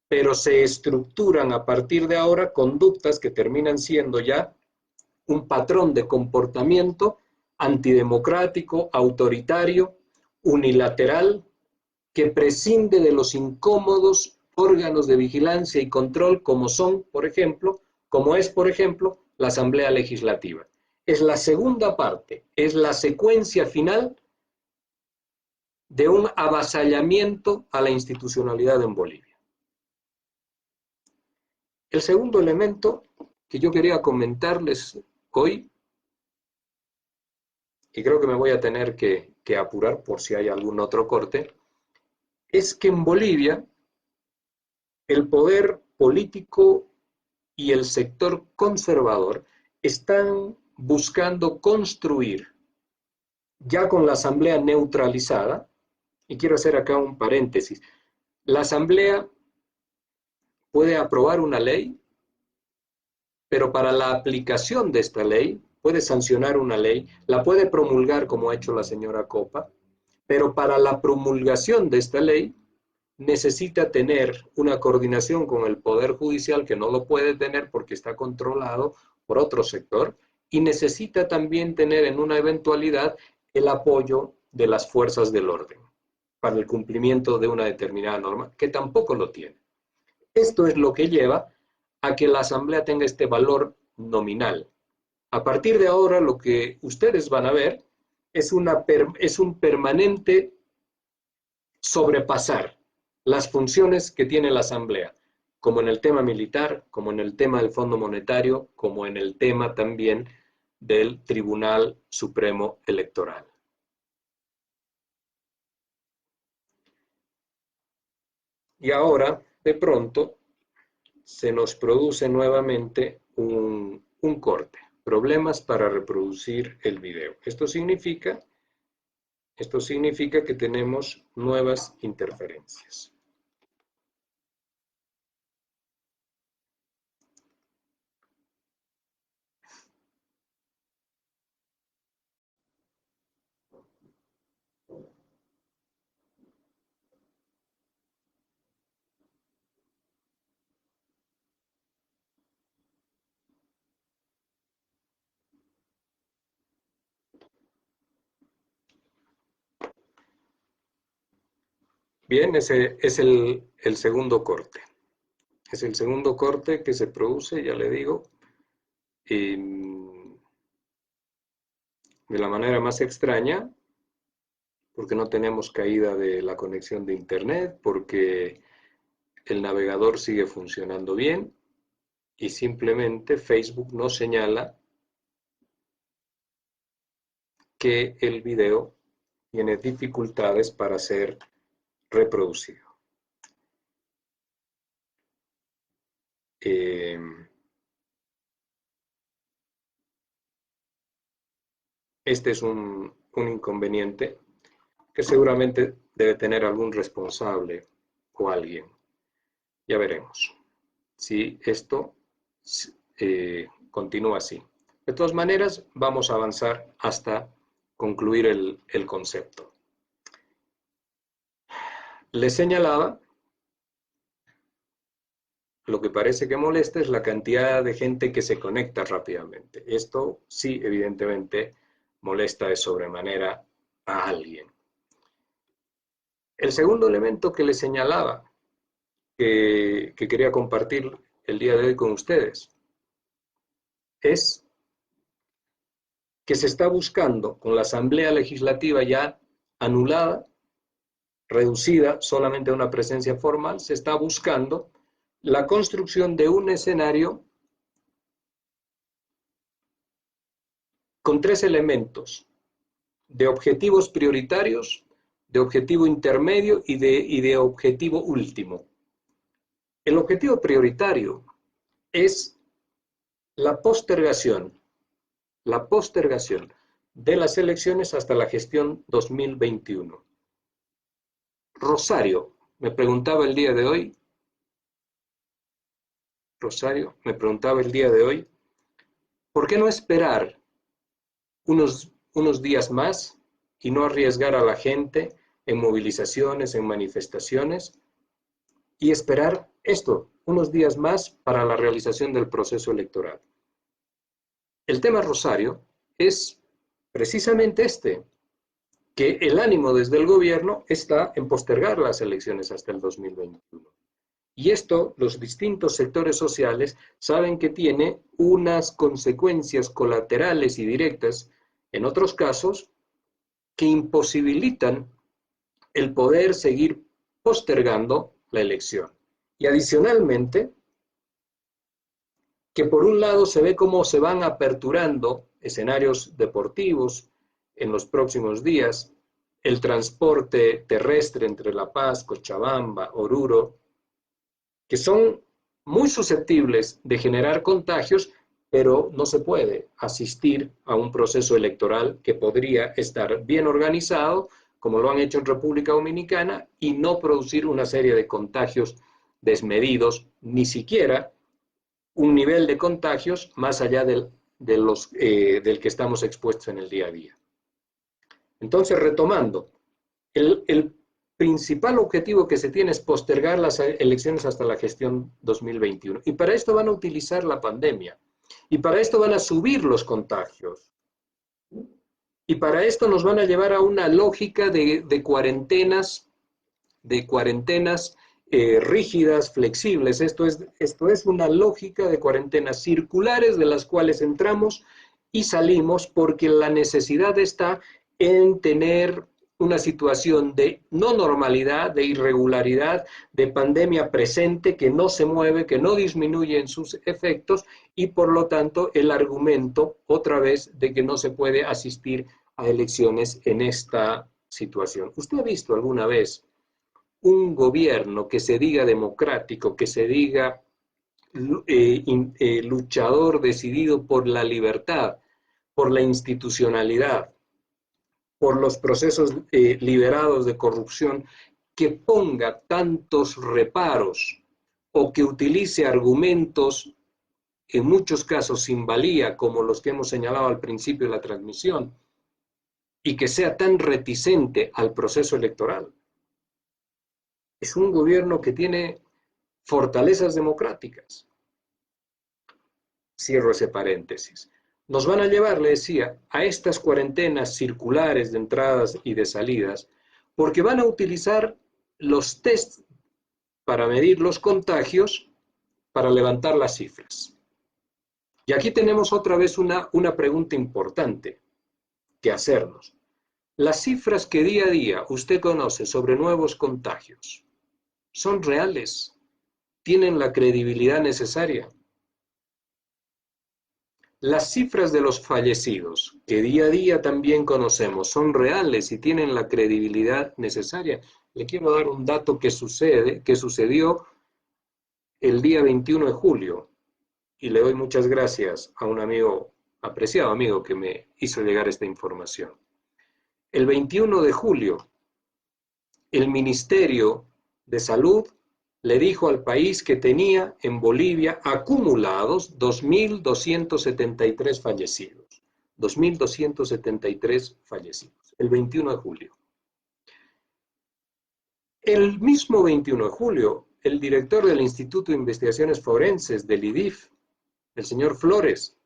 pero se estructuran a partir de ahora conductas que terminan siendo ya un patrón de comportamiento antidemocrático, autoritario, unilateral, que prescinde de los incómodos órganos de vigilancia y control como son, por ejemplo, la Asamblea Legislativa. Es la segunda parte, es la secuencia final de un avasallamiento a la institucionalidad en Bolivia. El segundo elemento que yo quería comentarles hoy, y creo que me voy a tener que apurar por si hay algún otro corte, es que en Bolivia el poder político y el sector conservador están buscando construir, ya con la Asamblea neutralizada, y quiero hacer acá un paréntesis, la Asamblea puede aprobar una ley, pero para la aplicación de esta ley, puede sancionar una ley, la puede promulgar como ha hecho la señora Copa, pero para la promulgación de esta ley necesita tener una coordinación con el Poder Judicial, que no lo puede tener porque está controlado por otro sector, y necesita también tener en una eventualidad el apoyo de las fuerzas del orden para el cumplimiento de una determinada norma, que tampoco lo tiene. Esto es lo que lleva a que la Asamblea tenga este valor nominal. A partir de ahora, lo que ustedes van a ver es un permanente sobrepasar las funciones que tiene la Asamblea, como en el tema militar, como en el tema del Fondo Monetario, como en el tema también del Tribunal Supremo Electoral. Y ahora, de pronto, se nos produce nuevamente un corte. Problemas para reproducir el video. Esto significa que tenemos nuevas interferencias. Bien, ese es el segundo corte. Es el segundo corte que se produce, ya le digo, de la manera más extraña, porque no tenemos caída de la conexión de internet, porque el navegador sigue funcionando bien y simplemente Facebook nos señala que el video tiene dificultades para ser reproducido. este es un inconveniente que seguramente debe tener algún responsable o alguien. Ya veremos si esto continúa así. De todas maneras, vamos a avanzar hasta concluir el concepto. Les señalaba, lo que parece que molesta es la cantidad de gente que se conecta rápidamente. Esto sí, evidentemente, molesta de sobremanera a alguien. El segundo elemento que les señalaba, que quería compartir el día de hoy con ustedes, es que se está buscando, con la Asamblea Legislativa ya anulada, reducida solamente a una presencia formal, se está buscando la construcción de un escenario con 3 elementos: de objetivos prioritarios, de objetivo intermedio y de objetivo último. El objetivo prioritario es la postergación de las elecciones hasta la gestión 2021. Rosario me preguntaba el día de hoy, ¿por qué no esperar unos días más y no arriesgar a la gente en movilizaciones, en manifestaciones, y esperar unos días más para la realización del proceso electoral? El tema, Rosario, es precisamente que el ánimo desde el gobierno está en postergar las elecciones hasta el 2021. Y esto, los distintos sectores sociales saben que tiene unas consecuencias colaterales y directas, en otros casos, que imposibilitan el poder seguir postergando la elección. Y adicionalmente, que por un lado se ve cómo se van aperturando escenarios deportivos en los próximos días, el transporte terrestre entre La Paz, Cochabamba, Oruro, que son muy susceptibles de generar contagios, pero no se puede asistir a un proceso electoral que podría estar bien organizado, como lo han hecho en República Dominicana, y no producir una serie de contagios desmedidos, ni siquiera un nivel de contagios más allá del que estamos expuestos en el día a día. Entonces, retomando, el principal objetivo que se tiene es postergar las elecciones hasta la gestión 2021. Y para esto van a utilizar la pandemia. Y para esto van a subir los contagios. Y para esto nos van a llevar a una lógica de cuarentenas rígidas, flexibles. Esto es una lógica de cuarentenas circulares de las cuales entramos y salimos porque la necesidad está en tener una situación de no normalidad, de irregularidad, de pandemia presente que no se mueve, que no disminuye en sus efectos, y por lo tanto el argumento otra vez de que no se puede asistir a elecciones en esta situación. ¿Usted ha visto alguna vez un gobierno que se diga democrático, que se diga luchador decidido por la libertad, por la institucionalidad, por los procesos liberados de corrupción, que ponga tantos reparos o que utilice argumentos en muchos casos sin valía, como los que hemos señalado al principio de la transmisión, y que sea tan reticente al proceso electoral? Es un gobierno que tiene fortalezas democráticas. Cierro ese paréntesis. Nos van a llevar, le decía, a estas cuarentenas circulares de entradas y de salidas, porque van a utilizar los tests para medir los contagios, para levantar las cifras. Y aquí tenemos otra vez una pregunta importante que hacernos. Las cifras que día a día usted conoce sobre nuevos contagios, ¿son reales? ¿Tienen la credibilidad necesaria? Las cifras de los fallecidos, que día a día también conocemos, ¿son reales y tienen la credibilidad necesaria? Le quiero dar un dato que sucedió el día 21 de julio, y le doy muchas gracias a un amigo, apreciado amigo, que me hizo llegar esta información. El 21 de julio, el Ministerio de Salud le dijo al país que tenía en Bolivia acumulados 2.273 fallecidos. 2.273 fallecidos, el 21 de julio. El mismo 21 de julio, el director del Instituto de Investigaciones Forenses del IDIF, el señor Flores,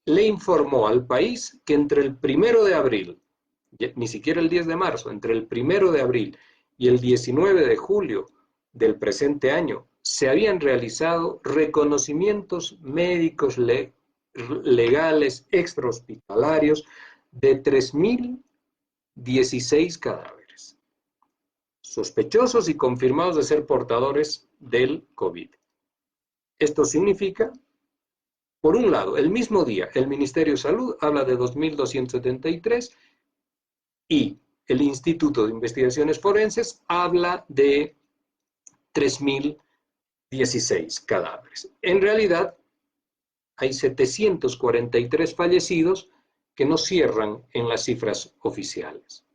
le informó al país que entre el 1 de abril, ni siquiera el 10 de marzo, entre el 1 de abril y el 19 de julio del presente año, se habían realizado reconocimientos médicos legales extrahospitalarios de 3.016 cadáveres, sospechosos y confirmados de ser portadores del COVID. Esto significa, por un lado, el mismo día, el Ministerio de Salud habla de 2.273 y el Instituto de Investigaciones Forenses habla de 3.016 cadáveres. En realidad, hay 743 fallecidos que no cierran en las cifras oficiales.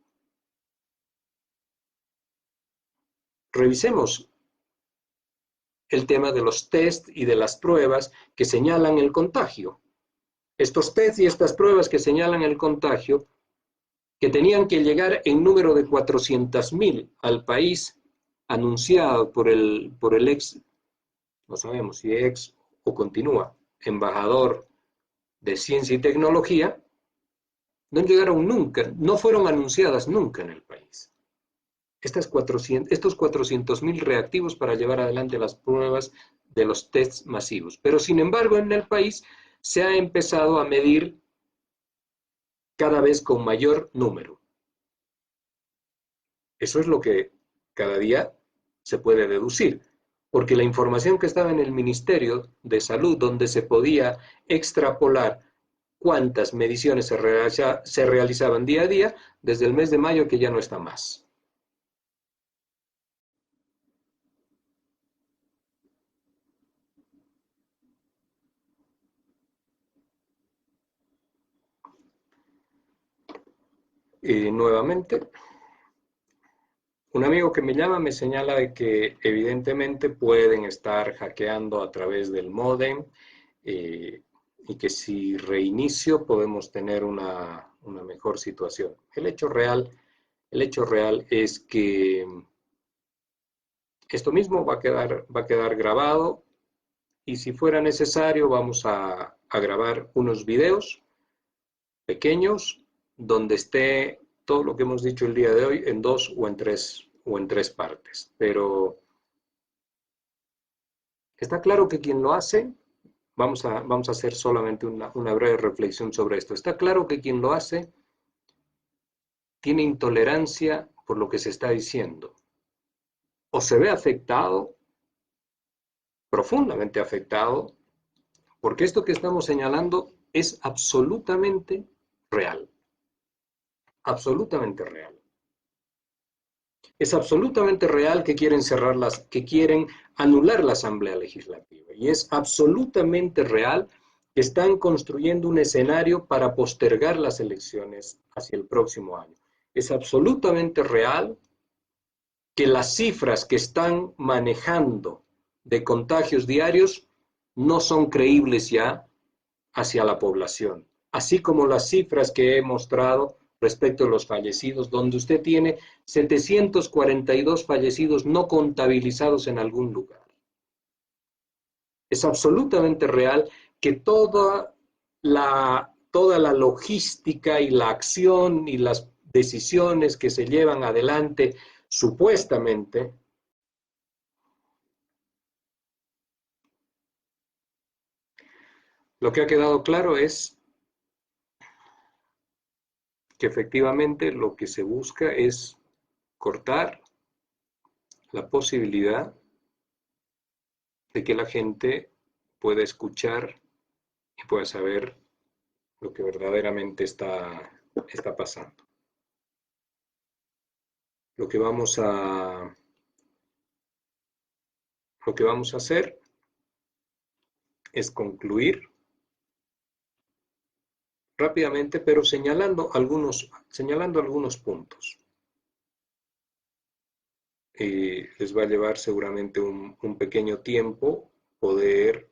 Revisemos el tema de los test y de las pruebas que señalan el contagio. Estos test y estas pruebas que señalan el contagio, que tenían que llegar en número de 400.000 al país, anunciado por el ex, no sabemos si ex o continúa, embajador de Ciencia y Tecnología, no llegaron nunca, no fueron anunciadas nunca en el país. Estos 400.000 reactivos para llevar adelante las pruebas de los tests masivos. Pero sin embargo, en el país se ha empezado a medir cada vez con mayor número. Eso es lo que cada día se puede deducir, porque la información que estaba en el Ministerio de Salud, donde se podía extrapolar cuántas mediciones se realizaban día a día, desde el mes de mayo que ya no está más. Nuevamente, un amigo que me llama me señala de que evidentemente pueden estar hackeando a través del módem y que si reinicio podemos tener una mejor situación. El hecho real es que esto mismo va a quedar grabado y si fuera necesario vamos a grabar unos videos pequeños donde esté todo lo que hemos dicho el día de hoy en 2 o en 3 partes. Pero está claro que quien lo hace, vamos a hacer solamente una breve reflexión sobre esto. Está claro que quien lo hace tiene intolerancia por lo que se está diciendo. O se ve afectado, profundamente afectado, porque esto que estamos señalando es absolutamente real. Absolutamente real. Es absolutamente real que quieren anular la Asamblea Legislativa. Y es absolutamente real que están construyendo un escenario para postergar las elecciones hacia el próximo año. Es absolutamente real que las cifras que están manejando de contagios diarios no son creíbles ya hacia la población, así como las cifras que he mostrado respecto a los fallecidos, donde usted tiene 742 fallecidos no contabilizados en algún lugar. Es absolutamente real que toda la logística y la acción y las decisiones que se llevan adelante supuestamente lo que ha quedado claro es que efectivamente lo que se busca es cortar la posibilidad de que la gente pueda escuchar y pueda saber lo que verdaderamente está pasando. Lo que vamos a hacer es concluir rápidamente, pero señalando algunos puntos. Les va a llevar seguramente un pequeño tiempo poder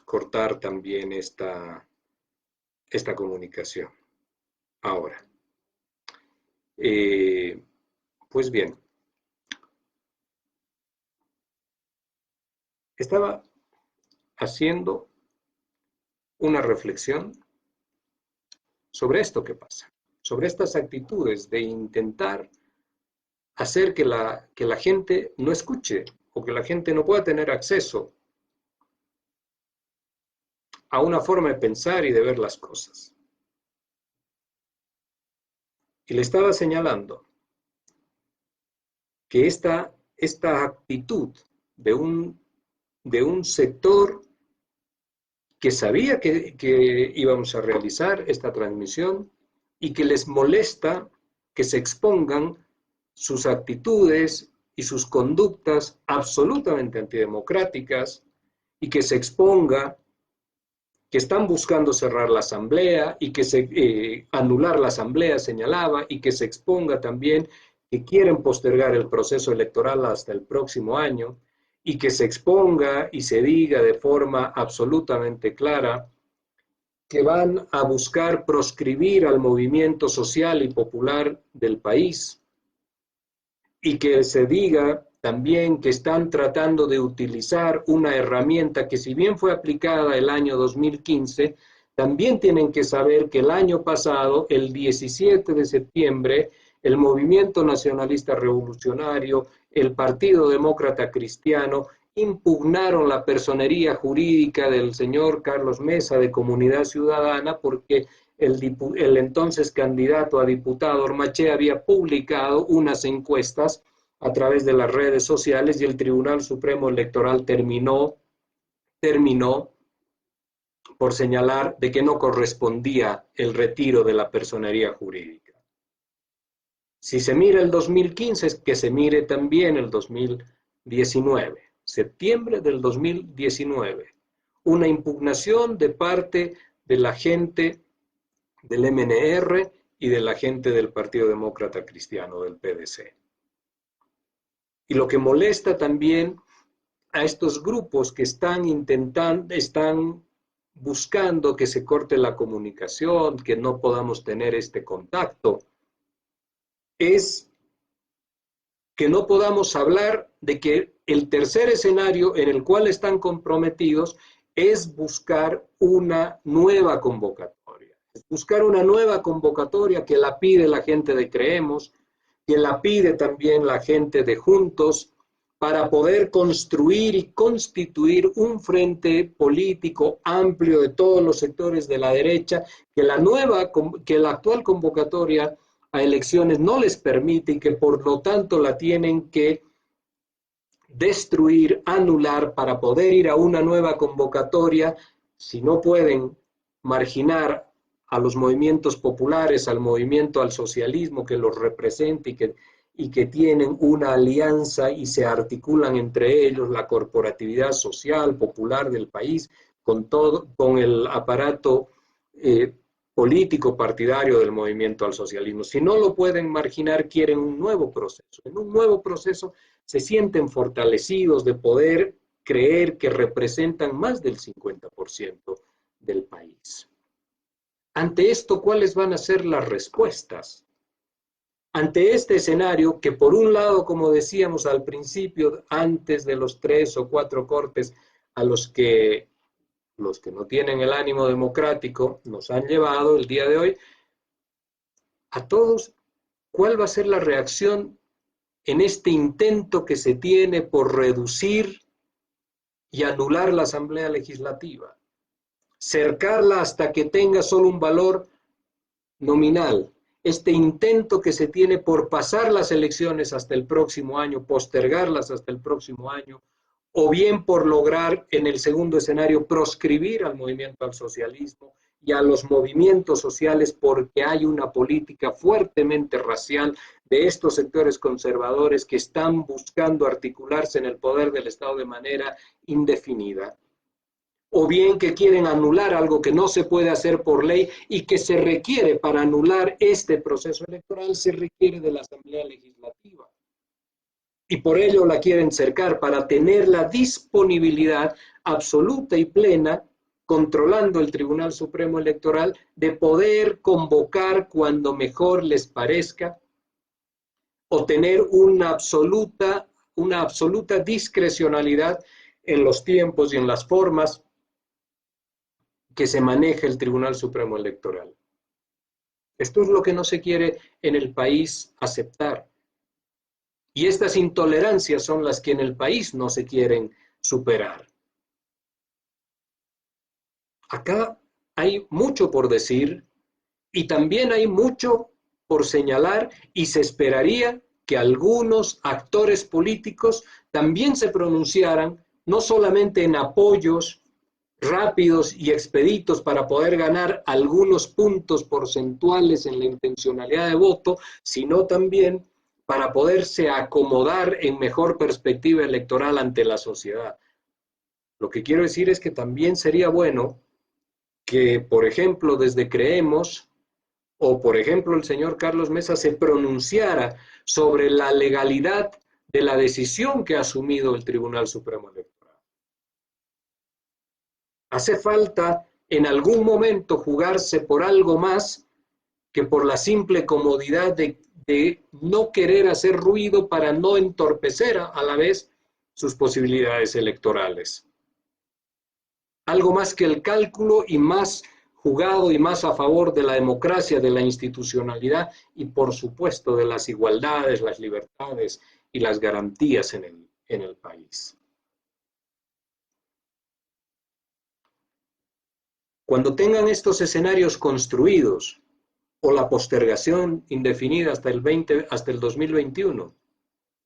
cortar también esta comunicación. Ahora, pues bien, estaba haciendo una reflexión sobre esto que pasa, sobre estas actitudes de intentar hacer que la gente no escuche o que la gente no pueda tener acceso a una forma de pensar y de ver las cosas. Y le estaba señalando que esta actitud de un sector que sabía que íbamos a realizar esta transmisión y que les molesta que se expongan sus actitudes y sus conductas absolutamente antidemocráticas y que se exponga que están buscando cerrar la asamblea y que anular la asamblea, señalaba, y que se exponga también que quieren postergar el proceso electoral hasta el próximo año, y que se exponga y se diga de forma absolutamente clara que van a buscar proscribir al movimiento social y popular del país, y que se diga también que están tratando de utilizar una herramienta que, si bien fue aplicada el año 2015, también tienen que saber que el año pasado, el 17 de septiembre, el Movimiento Nacionalista Revolucionario, el Partido Demócrata Cristiano, impugnaron la personería jurídica del señor Carlos Mesa de Comunidad Ciudadana porque el entonces candidato a diputado Ormachea había publicado unas encuestas a través de las redes sociales y el Tribunal Supremo Electoral terminó por señalar de que no correspondía el retiro de la personería jurídica. Si se mira el 2015, es que se mire también el 2019, septiembre del 2019, una impugnación de parte de la gente del MNR y de la gente del Partido Demócrata Cristiano, del PDC. Y lo que molesta también a estos grupos que están buscando que se corte la comunicación, que no podamos tener este contacto, es que no podamos hablar de que el tercer escenario en el cual están comprometidos es buscar una nueva convocatoria. Buscar una nueva convocatoria que la pide la gente de Creemos, que la pide también la gente de Juntos, para poder construir y constituir un frente político amplio de todos los sectores de la derecha, que la actual convocatoria a elecciones no les permite y que por lo tanto la tienen que destruir, anular para poder ir a una nueva convocatoria. Si no pueden marginar a los movimientos populares, al movimiento al socialismo que los representa y que tienen una alianza y se articulan entre ellos la corporatividad social, popular del país, con el aparato político partidario del movimiento al socialismo. Si no lo pueden marginar, quieren un nuevo proceso. En un nuevo proceso se sienten fortalecidos de poder creer que representan más del 50% del país. Ante esto, ¿cuáles van a ser las respuestas? Ante este escenario que, por un lado, como decíamos al principio, antes de los 3 o 4 cortes a los que no tienen el ánimo democrático nos han llevado el día de hoy, a todos, ¿cuál va a ser la reacción en este intento que se tiene por reducir y anular la Asamblea Legislativa? Cercarla hasta que tenga solo un valor nominal. Este intento que se tiene por pasar las elecciones hasta el próximo año, postergarlas hasta el próximo año, o bien por lograr en el segundo escenario proscribir al movimiento al socialismo y a los movimientos sociales porque hay una política fuertemente racial de estos sectores conservadores que están buscando articularse en el poder del Estado de manera indefinida. O bien que quieren anular algo que no se puede hacer por ley y que se requiere para anular este proceso electoral, se requiere de la Asamblea Legislativa. Y por ello la quieren cercar para tener la disponibilidad absoluta y plena, controlando el Tribunal Supremo Electoral, de poder convocar cuando mejor les parezca o tener una absoluta discrecionalidad en los tiempos y en las formas que se maneja el Tribunal Supremo Electoral. Esto es lo que no se quiere en el país aceptar. Y estas intolerancias son las que en el país no se quieren superar. Acá hay mucho por decir y también hay mucho por señalar y se esperaría que algunos actores políticos también se pronunciaran, no solamente en apoyos rápidos y expeditos para poder ganar algunos puntos porcentuales en la intencionalidad de voto, sino también para poderse acomodar en mejor perspectiva electoral ante la sociedad. Lo que quiero decir es que también sería bueno que, por ejemplo, desde Creemos, o por ejemplo el señor Carlos Mesa se pronunciara sobre la legalidad de la decisión que ha asumido el Tribunal Supremo Electoral. Hace falta en algún momento jugarse por algo más que por la simple comodidad de no querer hacer ruido para no entorpecer a la vez sus posibilidades electorales. Algo más que el cálculo y más jugado y más a favor de la democracia, de la institucionalidad y por supuesto de las igualdades, las libertades y las garantías en el país. Cuando tengan estos escenarios construidos, o la postergación indefinida hasta el 2021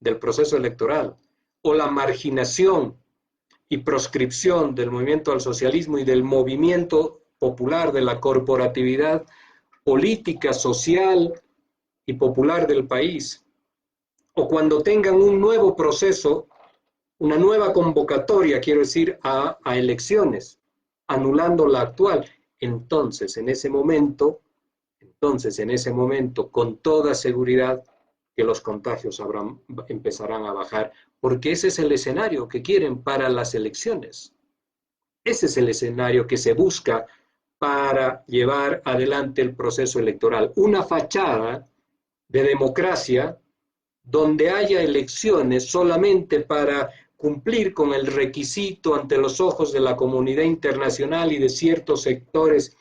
del proceso electoral, o la marginación y proscripción del movimiento al socialismo y del movimiento popular de la corporatividad política, social y popular del país, o cuando tengan un nuevo proceso, una nueva convocatoria, quiero decir, a elecciones, anulando la actual, entonces en ese momento, con toda seguridad, que los contagios empezarán a bajar, porque ese es el escenario que quieren para las elecciones. Ese es el escenario que se busca para llevar adelante el proceso electoral. Una fachada de democracia donde haya elecciones solamente para cumplir con el requisito ante los ojos de la comunidad internacional y de ciertos sectores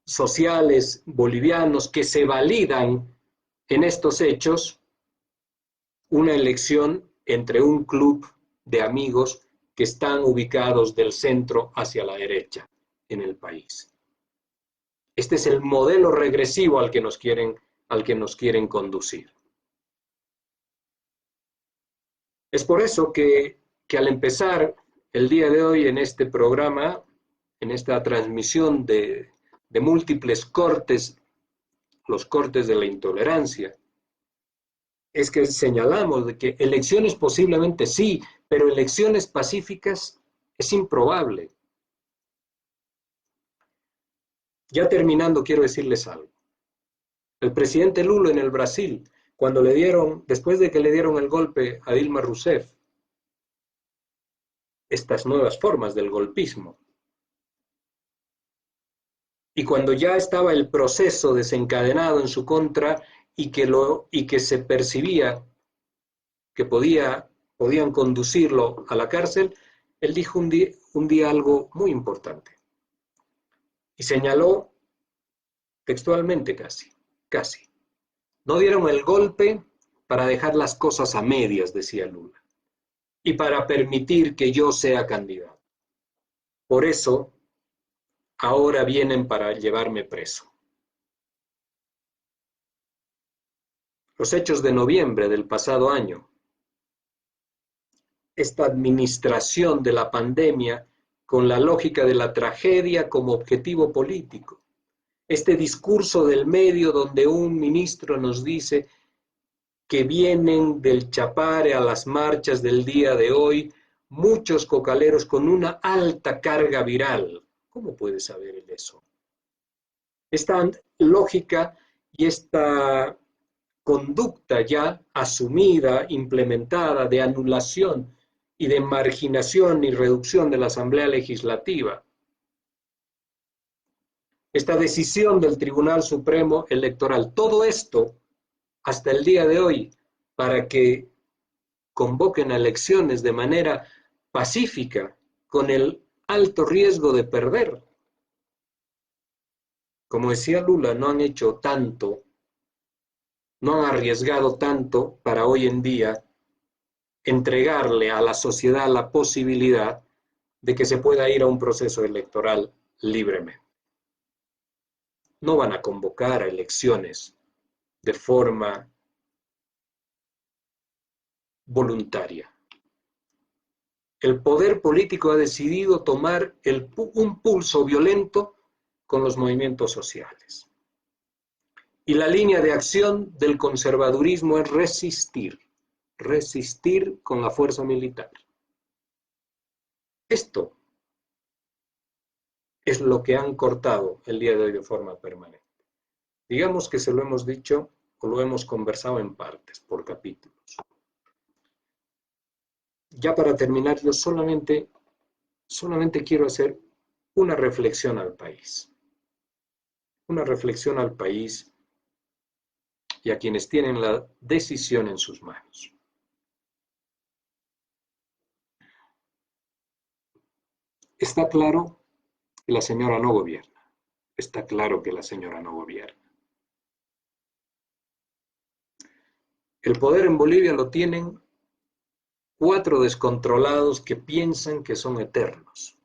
sociales bolivianos que se validan en estos hechos, una elección entre un club de amigos que están ubicados del centro hacia la derecha en el país. Este es el modelo regresivo al que nos quieren conducir. Es por eso que al empezar el día de hoy en este programa, en esta transmisión de múltiples cortes, los cortes de la intolerancia, es que señalamos de que elecciones posiblemente sí, pero elecciones pacíficas es improbable. Ya terminando, quiero decirles algo. El presidente Lula en el Brasil, después de que le dieron el golpe a Dilma Rousseff, estas nuevas formas del golpismo, y cuando ya estaba el proceso desencadenado en su contra y que se percibía que podían conducirlo a la cárcel, él dijo un día algo muy importante. Y señaló textualmente casi. No dieron el golpe para dejar las cosas a medias, decía Lula, y para permitir que yo sea candidato. Por eso, ahora vienen para llevarme preso. Los hechos de noviembre del pasado año, esta administración de la pandemia con la lógica de la tragedia como objetivo político. Este discurso del medio donde un ministro nos dice que vienen del Chapare a las marchas del día de hoy muchos cocaleros con una alta carga viral. ¿Cómo puede saber él eso? Esta lógica y esta conducta ya asumida, implementada de anulación y de marginación y reducción de la Asamblea Legislativa. Esta decisión del Tribunal Supremo Electoral, todo esto hasta el día de hoy, para que convoquen a elecciones de manera pacífica, con el alto riesgo de perder. Como decía Lula, no han hecho tanto, no han arriesgado tanto para hoy en día entregarle a la sociedad la posibilidad de que se pueda ir a un proceso electoral libremente. No van a convocar a elecciones de forma voluntaria. El poder político ha decidido tomar un pulso violento con los movimientos sociales. Y la línea de acción del conservadurismo es resistir, resistir con la fuerza militar. Esto es lo que han cortado el día de hoy de forma permanente. Digamos que se lo hemos dicho o lo hemos conversado en partes, por capítulos. Ya para terminar, yo solamente quiero hacer una reflexión al país. Una reflexión al país y a quienes tienen la decisión en sus manos. Está claro que la señora no gobierna. Está claro que la señora no gobierna. El poder en Bolivia lo tienen 4 descontrolados que piensan que son eternos,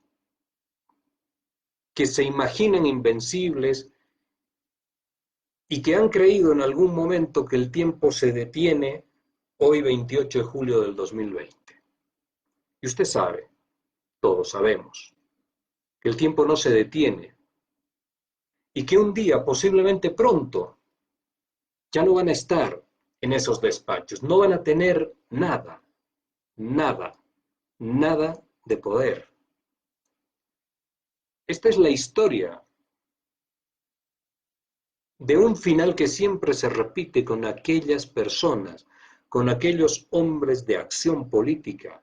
que se imaginan invencibles y que han creído en algún momento que el tiempo se detiene hoy 28 de julio del 2020. Y usted sabe, todos sabemos, que el tiempo no se detiene y que un día, posiblemente pronto, ya no van a estar en esos despachos, no van a tener nada, nada, nada de poder. Esta es la historia de un final que siempre se repite con aquellas personas, con aquellos hombres de acción política,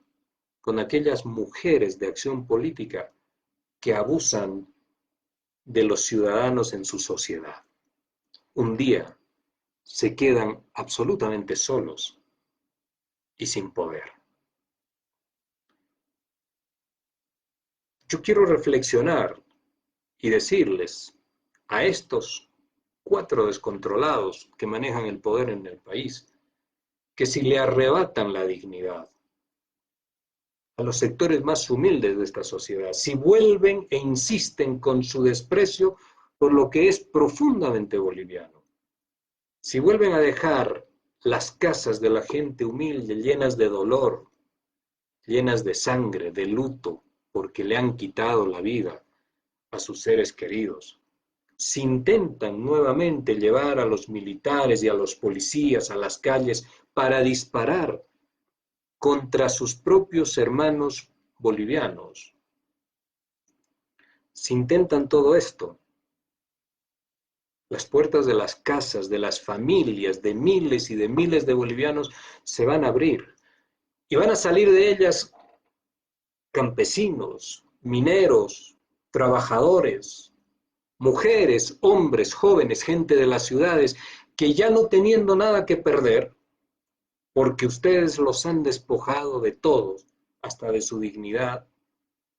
con aquellas mujeres de acción política que abusan de los ciudadanos en su sociedad. Un día se quedan absolutamente solos y sin poder. Yo quiero reflexionar y decirles a estos 4 descontrolados que manejan el poder en el país, que si le arrebatan la dignidad a los sectores más humildes de esta sociedad, si vuelven e insisten con su desprecio por lo que es profundamente boliviano, si vuelven a dejar las casas de la gente humilde llenas de dolor, llenas de sangre, de luto, porque le han quitado la vida a sus seres queridos, si intentan nuevamente llevar a los militares y a los policías a las calles para disparar contra sus propios hermanos bolivianos, si intentan todo esto, las puertas de las casas, de las familias, de miles y de miles de bolivianos se van a abrir y van a salir de ellas campesinos, mineros, trabajadores, mujeres, hombres, jóvenes, gente de las ciudades, que ya no teniendo nada que perder, porque ustedes los han despojado de todo, hasta de su dignidad,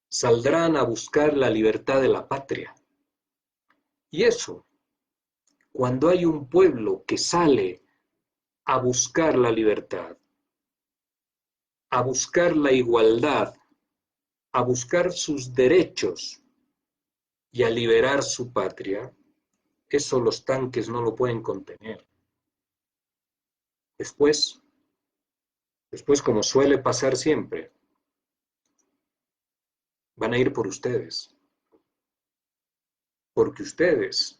saldrán a buscar la libertad de la patria. Y eso, cuando hay un pueblo que sale a buscar la libertad, a buscar la igualdad, a buscar sus derechos y a liberar su patria, eso los tanques no lo pueden contener. Después, como suele pasar siempre, van a ir por ustedes, porque ustedes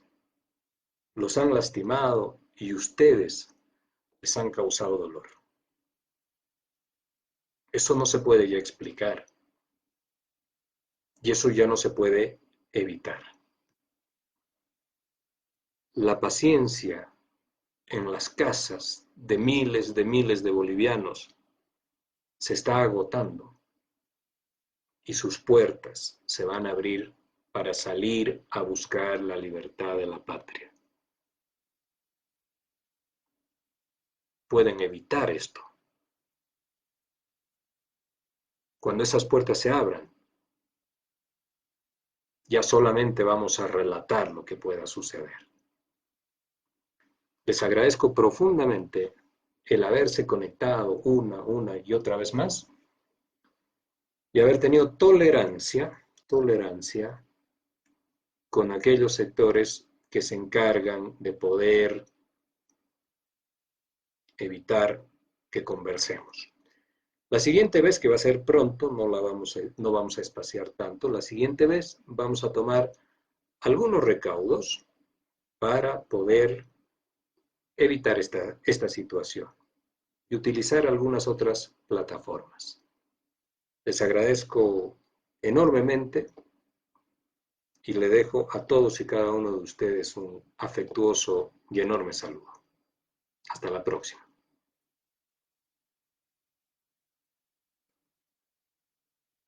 los han lastimado y ustedes les han causado dolor. Eso no se puede ya explicar y eso ya no se puede evitar. La paciencia en las casas de miles de bolivianos se está agotando y sus puertas se van a abrir para salir a buscar la libertad de la patria. Pueden evitar esto. Cuando esas puertas se abran, ya solamente vamos a relatar lo que pueda suceder. Les agradezco profundamente el haberse conectado una y otra vez más y haber tenido tolerancia con aquellos sectores que se encargan de poder evitar que conversemos. La siguiente vez, que va a ser pronto, no vamos a espaciar tanto, la siguiente vez vamos a tomar algunos recaudos para poder evitar esta situación y utilizar algunas otras plataformas. Les agradezco enormemente y le dejo a todos y cada uno de ustedes un afectuoso y enorme saludo. Hasta la próxima.